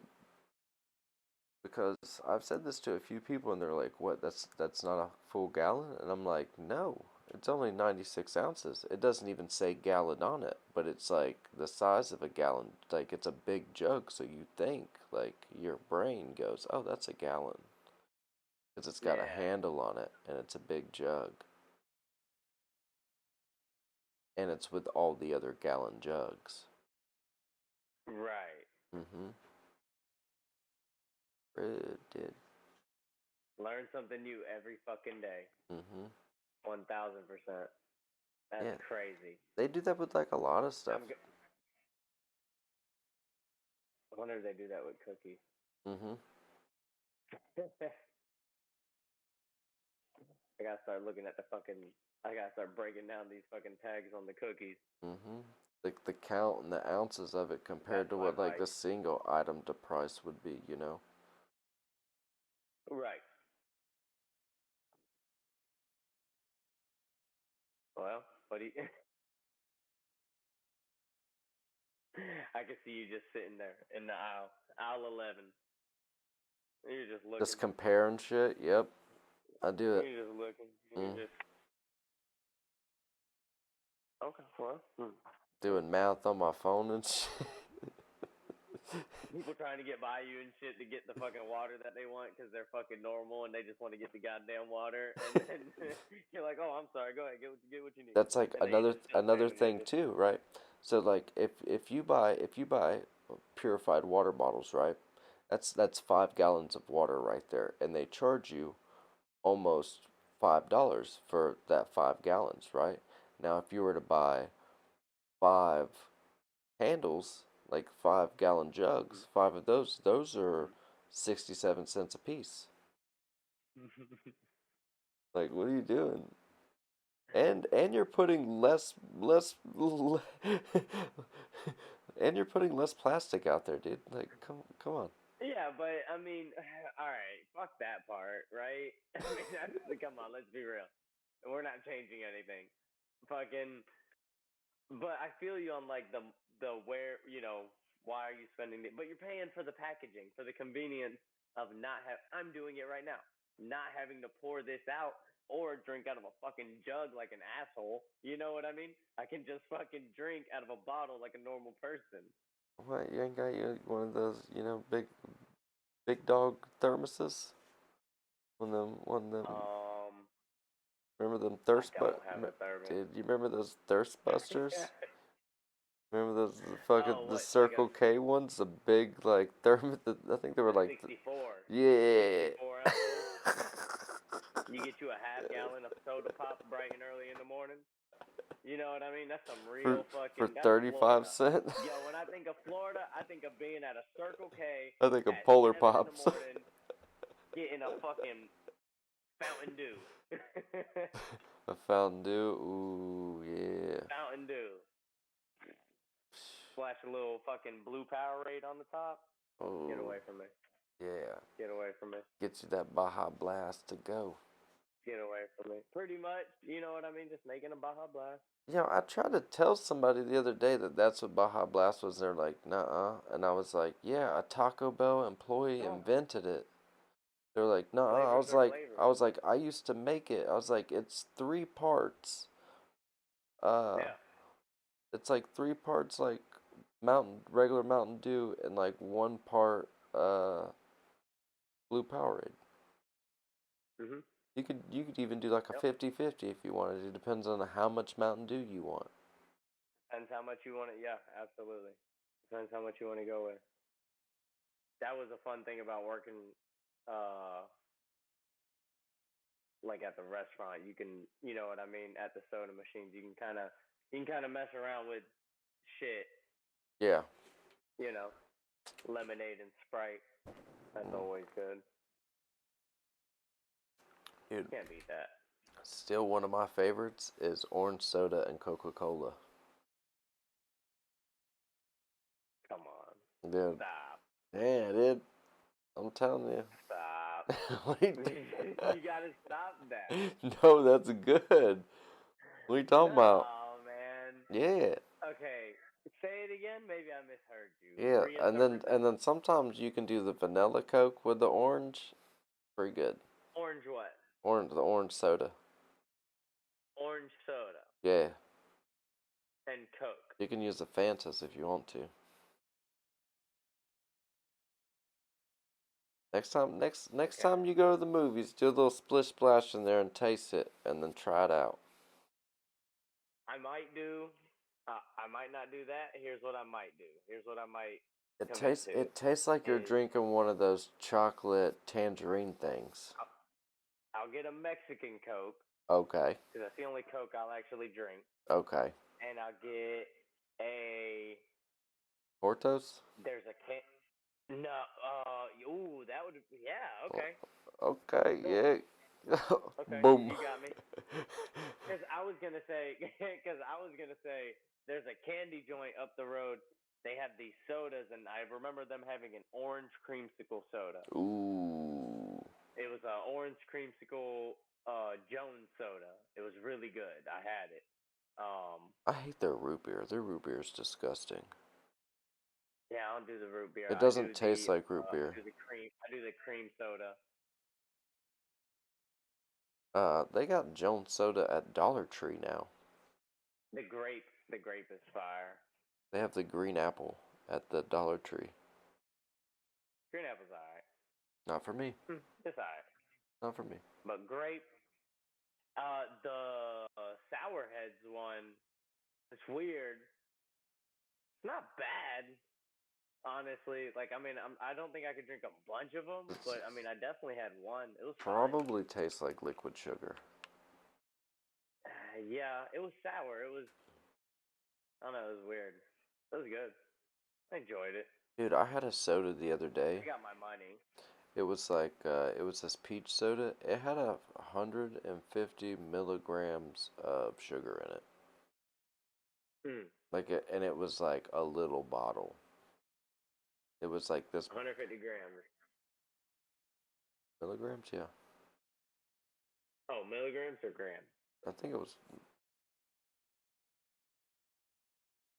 because I've said this to a few people, and they're like, "What? That's not a full gallon?" And I'm like, "No, it's only 96 ounces. It doesn't even say gallon on it, but it's like the size of a gallon. Like it's a big jug, so you think like your brain goes, "Oh, that's a gallon," because it's got a yeah, handle on it, and it's a big jug, and it's with all the other gallon jugs. right. Mm-hmm. It did. Learn something new every fucking day. Mm-hmm. 1000%. That's Yeah, crazy. they do that with like a lot of stuff. I wonder if they do that with cookies. Mm-hmm. I gotta start looking at the fucking. I gotta start breaking down these fucking tags on the cookies. Mm-hmm. The count and the ounces of it compared That's to my what like the vice. single item to price would be, you know? Right. Well, what do you? I can see you just sitting there in the aisle 11. You're just looking. Just comparing shit. Yep, I do it. You're just looking. You're Mm. just okay. Well, Doing math on my phone and shit. people trying to get by you and shit to get the fucking water that they want because they're fucking normal and they just want to get the goddamn water. And then you're like, oh, I'm sorry. Go ahead, get what you need. That's like And then you just still another standing there thing just too, right? So like if you buy purified water bottles, right? That's 5 gallons of water right there, and they charge you almost $5 for that 5 gallons, right? Now, if you were to buy five handles, like 5 gallon jugs, five of those are 67 cents a piece. Like, what are you doing? And you're putting and you're putting less plastic out there, dude. Like, come on. Yeah, but I mean, all right, fuck that part, right? I mean, come on, let's be real. We're not changing anything. Fucking, but I feel you on like the where why are you spending it? But you're paying for the packaging, for the convenience of not have. I'm doing it right now, not having to pour this out or drink out of a fucking jug like an asshole. You know what I mean? I can just fucking drink out of a bottle like a normal person. What, you ain't got one of those, big dog thermoses? One of them. Um, Remember them I don't have a thermos. Dude, you remember those thirst busters? Remember those fucking Oh, the what? Like a Circle K ones, the big like thermos. I think they were like, 64, yeah. 64 ounces. You get you a half gallon of soda pop bright and early in the morning. You know what I mean? That's some for real for fucking. That's 35 Florida. cents. Yo, when I think of Florida, I think of being at a Circle K I think of at Polar 7 in the Pops. morning, getting a fucking Fountain Dew. A Fountain Dew. Ooh, yeah. Fountain Dew. Splash a little fucking blue Powerade on the top. Get Oh, away from me. yeah. Get away from me. Get you that Baja Blast to go. Get away from me. Pretty much, you know what I mean? Just making a Baja Blast. I tried to tell somebody the other day that that's what Baja Blast was. They're like, "Nuh-uh," and I was like, "Yeah, a Taco Bell employee No, invented it." They're like, "Nuh-uh." flavors are flavors. I used to make it. I was like, "It's three parts. Uh, Yeah. it's like three parts like regular Mountain Dew and like one part Blue Powerade." Mhm. You could even do like a Yep. 50-50 if you wanted. It depends on how much Mountain Dew you want. Depends how much you want it. Yeah, absolutely. Depends how much you want to go with. That was a fun thing about working, uh, like at the restaurant. You can, you know what I mean, at the soda machines. You can kind of mess around with shit. Yeah. You know, lemonade and Sprite. That's Mm. always good. Dude, Can't beat that. still one of my favorites is orange soda and Coca-Cola. Come on. Dude. Stop. Yeah, dude. I'm telling you. Stop. Wait. You gotta stop that. No, that's good. What are you talking about? No, man. Yeah. Okay, say it again. Maybe I misheard you. Yeah, and then Reinterpret that. and then sometimes you can do the vanilla Coke with the orange. Pretty good. Orange what? The orange soda. Orange soda Yeah. and Coke. You can use the Fantas if you want to. Next Okay. time you go to the movies, do a little splish splash in there and taste it, and then try it out. I might do. I might not do that. Here's what I might do. Here's what I might It commit tastes to it tastes like you're is drinking one of those chocolate tangerine things. I'll get a Mexican Coke Okay. because that's the only Coke I'll actually drink, Okay. and I'll get a. Portos? There's a can. No. Ooh, that would. Yeah. Okay. Okay, Sure. yeah. Okay. Boom. You got me. Because I was gonna say, there's a candy joint up the road. They have these sodas, and I remember them having an orange creamsicle soda. Ooh. It was an orange creamsicle Jones soda. It was really good. I had it. I hate their root beer. Their root beer is disgusting. Yeah, I don't do the root beer. It doesn't taste like root beer. I do the cream soda. They got Jones Soda at Dollar Tree now. The grape is fire. They have the green apple at the Dollar Tree. Green apple's alright. Not for me. It's alright. Not for me. But grape, the sour heads one, it's weird. It's not bad, honestly. Like, I mean, I don't think I could drink a bunch of them, but I mean, I definitely had one. It was fine. Probably tastes like liquid sugar. Yeah, it was sour. It was, I don't know, it was weird. It was good. I enjoyed it. Dude, I had a soda the other day. I got my money. It was like it was this peach soda. It had 150 milligrams of sugar in it. Hmm. And it was like a little bottle. It was like this 150 grams. milligrams, yeah. Oh, milligrams or grams? I think it was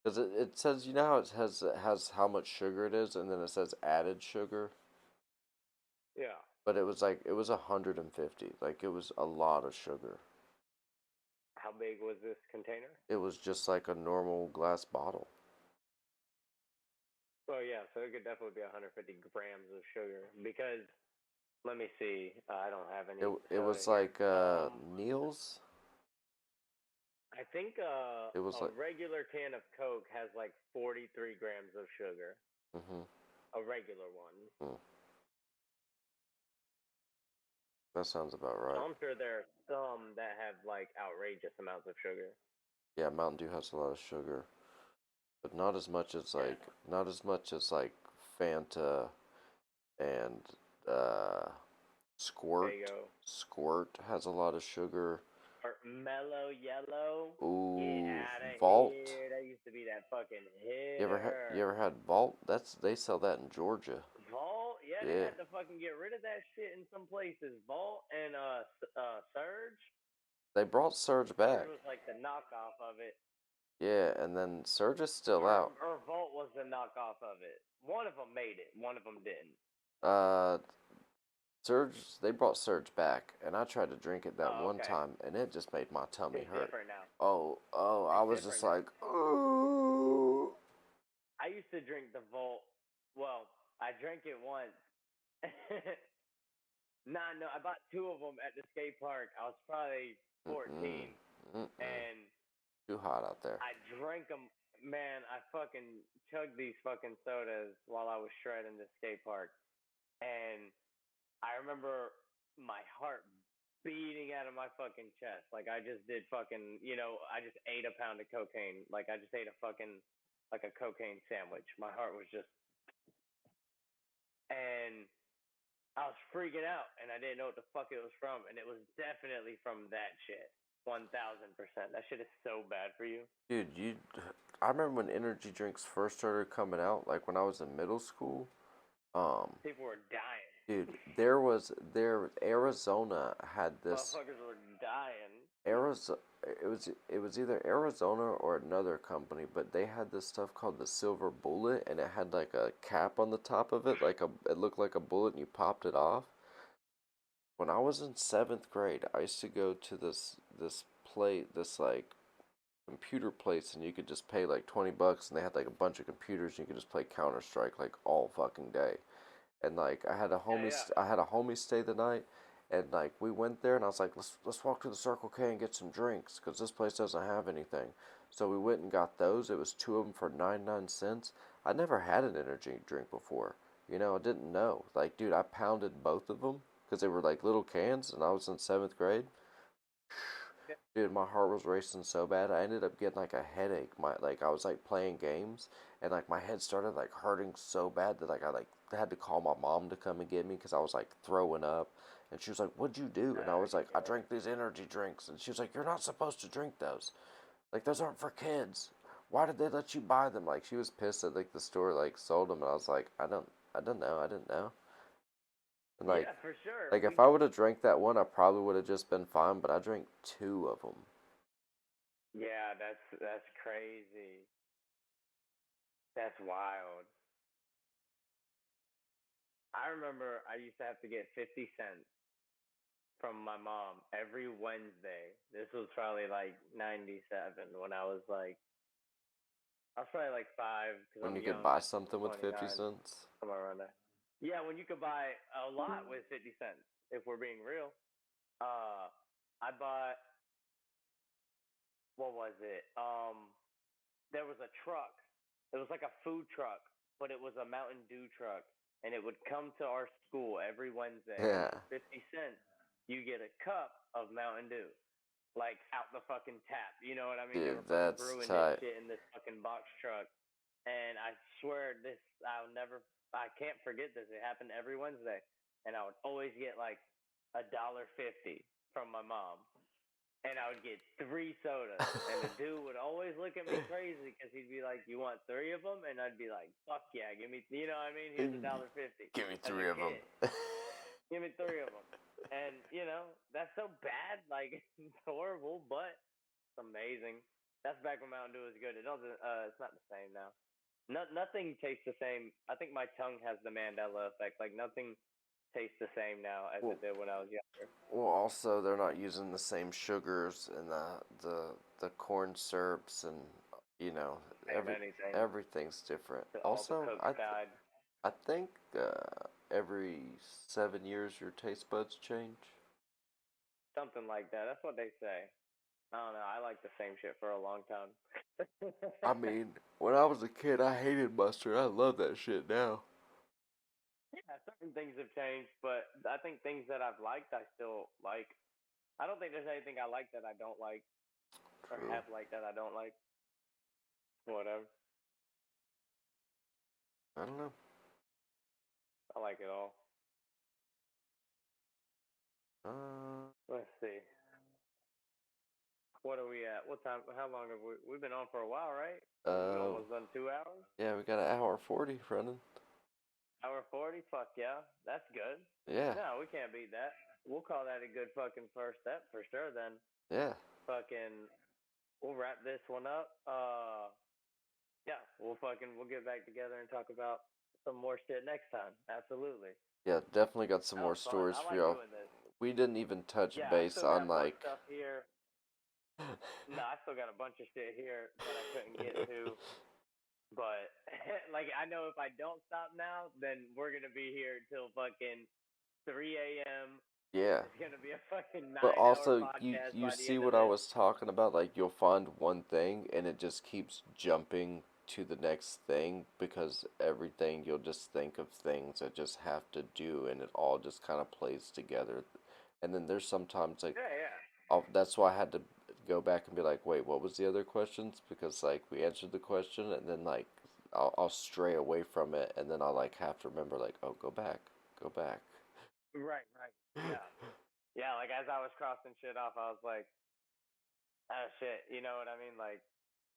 because it says you know how it has how much sugar it is, and then it says added sugar. Yeah. But it was 150. Like it was a lot of sugar. How big was this container? It was just like a normal glass bottle. Oh yeah, so it could definitely be 150 grams of sugar because let me see. I don't have It any it soda was here. like Neil's. I think It was a like regular can of Coke has like 43 grams of sugar. mm-hmm. A regular one. Mm, that sounds about So right. I'm sure there are some that have like outrageous amounts of sugar. Yeah, Mountain Dew has a lot of sugar, but Yeah. not as much as like Fanta and uh, Squirt. Fago. Squirt has a lot of sugar. Or Mellow Yellow. Get Ooh, out of Vault. here. That used to be that fucking You ever hitter. had Vault? They sell that in Georgia. Vault, yeah, they Yeah, had to fucking get rid of that shit in some places. Vault and Surge. they brought Surge Surge back. was like the knockoff of it, Yeah, and then Surge is still or out. or Vault was the knockoff of it. One of them made it, one of them didn't. Uh, Surge, they brought Surge back, and I tried to drink it that Oh, one okay. time, and it just made my tummy It's hurt. different now. Oh, I It's was just different now. like, oh. I used to drink the Vault. Well, I drank it once. Nah, no, I bought two of them at the skate park. I was probably Mm-mm, 14, mm-mm. and Too hot out there. I drank them. Man, I fucking chugged these fucking sodas while I was shredding the skate park, and I remember my heart beating out of my fucking chest. Like I just did fucking, I just ate a pound of cocaine. Like I just ate a fucking like a cocaine sandwich. My heart was just, and I was freaking out, and I didn't know what the fuck it was from, and it was definitely from that shit. 1000%. That shit is so bad for you. Dude, I remember when energy drinks first started coming out, like when I was in middle school. Um, People were dying. Dude, Arizona had this Motherfuckers were dying. Arizona. It was either Arizona or another company, but they had this stuff called the Silver Bullet, and it had like a cap on the top of it, it looked like a bullet, and you popped it off. When I was in seventh grade, I used to go to this like computer place, and you could just pay like $20, and they had like a bunch of computers, and you could just play Counter Strike like all fucking day. And like Yeah, yeah. I had a homie stay the night, and like we went there, and I was like, let's walk to the Circle K and get some drinks, cause this place doesn't have anything. So we went and got those. It was two of them for 99 cents. I never had an energy drink before. I didn't know. Like, dude, I pounded both of them because they were like little cans, and I was in seventh grade. Dude, my heart was racing so bad. I ended up getting like a headache. I was like playing games, and like my head started like hurting so bad that like I like had to call my mom to come and get me because I was like throwing up. And she was like, "What'd you do?" And I was like, "I Yeah. drank these energy drinks." And she was like, "You're not supposed to drink those. Like those aren't for kids. Why did they let you buy them?" Like she was pissed that like the store like sold them, and I was like, I don't know, I didn't know." And Yeah, for sure. like if I would have drank that one, I probably would have just been fine. But I drank two of them. Yeah, that's crazy. That's wild. I remember I used to have to get 50 cents from my mom every Wednesday. This was probably like 97 when I was probably like 5 because When I'm you could young, buy something with 50 29, cents. somewhere around there. Yeah, when you could buy a lot with 50 cents, if we're being real. Uh, I bought, what was it? There was a truck. It was like a food truck, but it was a Mountain Dew truck, and it would come to our school every Wednesday. And Yeah. for 50 cents, you get a cup of Mountain Dew, like out the fucking tap. You know what I mean? They Dude, were fucking that's brewing this tight. shit in this fucking box truck, and I swear this, I can't forget this. It happened every Wednesday. and I would always get like $1.50 from my mom, and I would get 3 sodas, and the dude would always look at me crazy because he'd be like, "You want 3 of them?" And I'd be like, "Fuck yeah, give me," you know what I mean? Here's $1.50 Give me as a 3 of them. kid. Give me 3 of them, and that's so bad, like it's horrible, but it's amazing. That's back when Mountain Dew was good. It doesn't. It's not the same now. Nothing tastes the same. I think my tongue has the Mandela effect. Like nothing tastes the same now as Well, it did when I was younger. well, also they're not using the same sugars and the corn syrups and you know Same every anything. everything's different. All the Also, Coke died. I think every 7 years your taste buds change. Something like that. That's what they say. I don't know. I like the same shit for a long time. I mean, when I was a kid, I hated mustard. I love that shit now. Yeah, certain things have changed, but I think things that I've liked, I still like. I don't think there's anything I like that I don't like or True. have liked that I don't like. Whatever. I don't know. I like it all. Uh, Let's see. What are we at? What time? How long have we? We've been on for a while, right? We uh, almost done 2 hours. yeah, we got an hour 40 running. Hour 40. Fuck yeah, that's good. Yeah, No, we can't beat that. We'll call that a good fucking first step for sure. Then yeah. fucking, we'll wrap this one up. Yeah, we'll get back together and talk about some more shit next time. Absolutely. Yeah, definitely got some That more was fun. stories I for like y'all. doing this. We didn't even touch Yeah, I base still on got more like. stuff here. No, I still got a bunch of shit here that I couldn't get to. But like, I know if I don't stop now, then we're gonna be here till fucking 3 a.m. Yeah, It's gonna be a fucking but 9 hour also podcast you by the see end what of I it. was talking about. Like you'll find one thing and it just keeps jumping to the next thing because everything you'll just think of things that just have to do and it all just kind of plays together. And then there's sometimes like Yeah, yeah. that's why I had to go back and be like, wait, what was the other questions? Because like we answered the question and then like I'll stray away from it and then I'll like have to remember like, oh, go back. Right, right. Yeah. Yeah, like as I was crossing shit off, I was like, oh shit, you know what I mean? Like,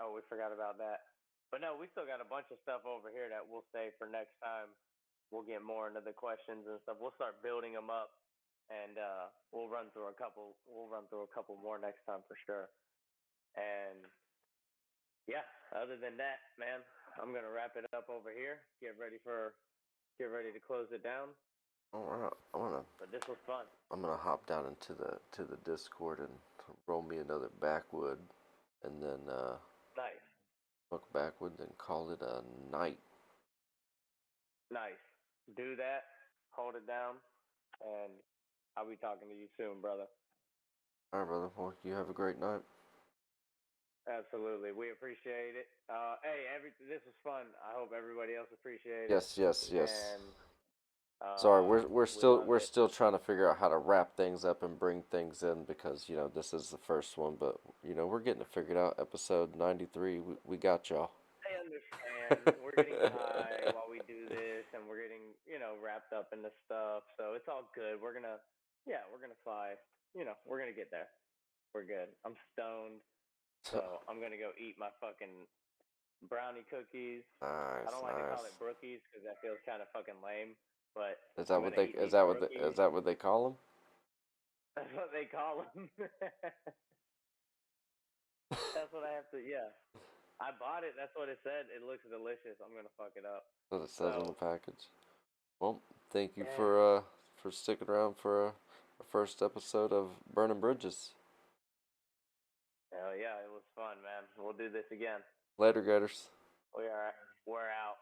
oh, we forgot about that. But no, we still got a bunch of stuff over here that we'll save for next time. We'll get more into the questions and stuff. We'll start building them up, and we'll run through a couple. We'll run through a couple more next time for sure. And yeah, other than that, man, I'm gonna wrap it up over here. Get ready to close it down. But this was fun. I'm gonna hop down into the Discord and roll me another backwood, and then Nice, look backwards and call it a night. nice. Do that. Hold it down, and I'll be talking to you soon, brother. All right, brother. Well, you have a great night. Absolutely, we appreciate it. Hey, this was fun. I hope everybody else appreciated it, Yes, yes, yes. and Sorry, we love we're it. still trying to figure out how to wrap things up and bring things in because this is the first one, but we're getting it figured out. Episode 93, we got y'all. I understand. We're getting high while we do this, and we're getting wrapped up in this stuff. So it's all good. We're gonna fly. We're gonna get there. We're good. I'm stoned, so I'm gonna go eat my fucking brownie cookies. I Nice, don't like to call it nice. brookies because that feels kind of fucking lame. But Is that I'm what gonna they eat these brookies. is that what they call them? That's what they call them. That's what I have to. Yeah, I bought it. That's what it said. It looks delicious. I'm gonna fuck it up. That's what it says on the So package. Well, thank you yeah. for sticking around for a first episode of Bern'N Bridges. Hell yeah, it was fun, man. We'll do this again. Later, Gators. We're out.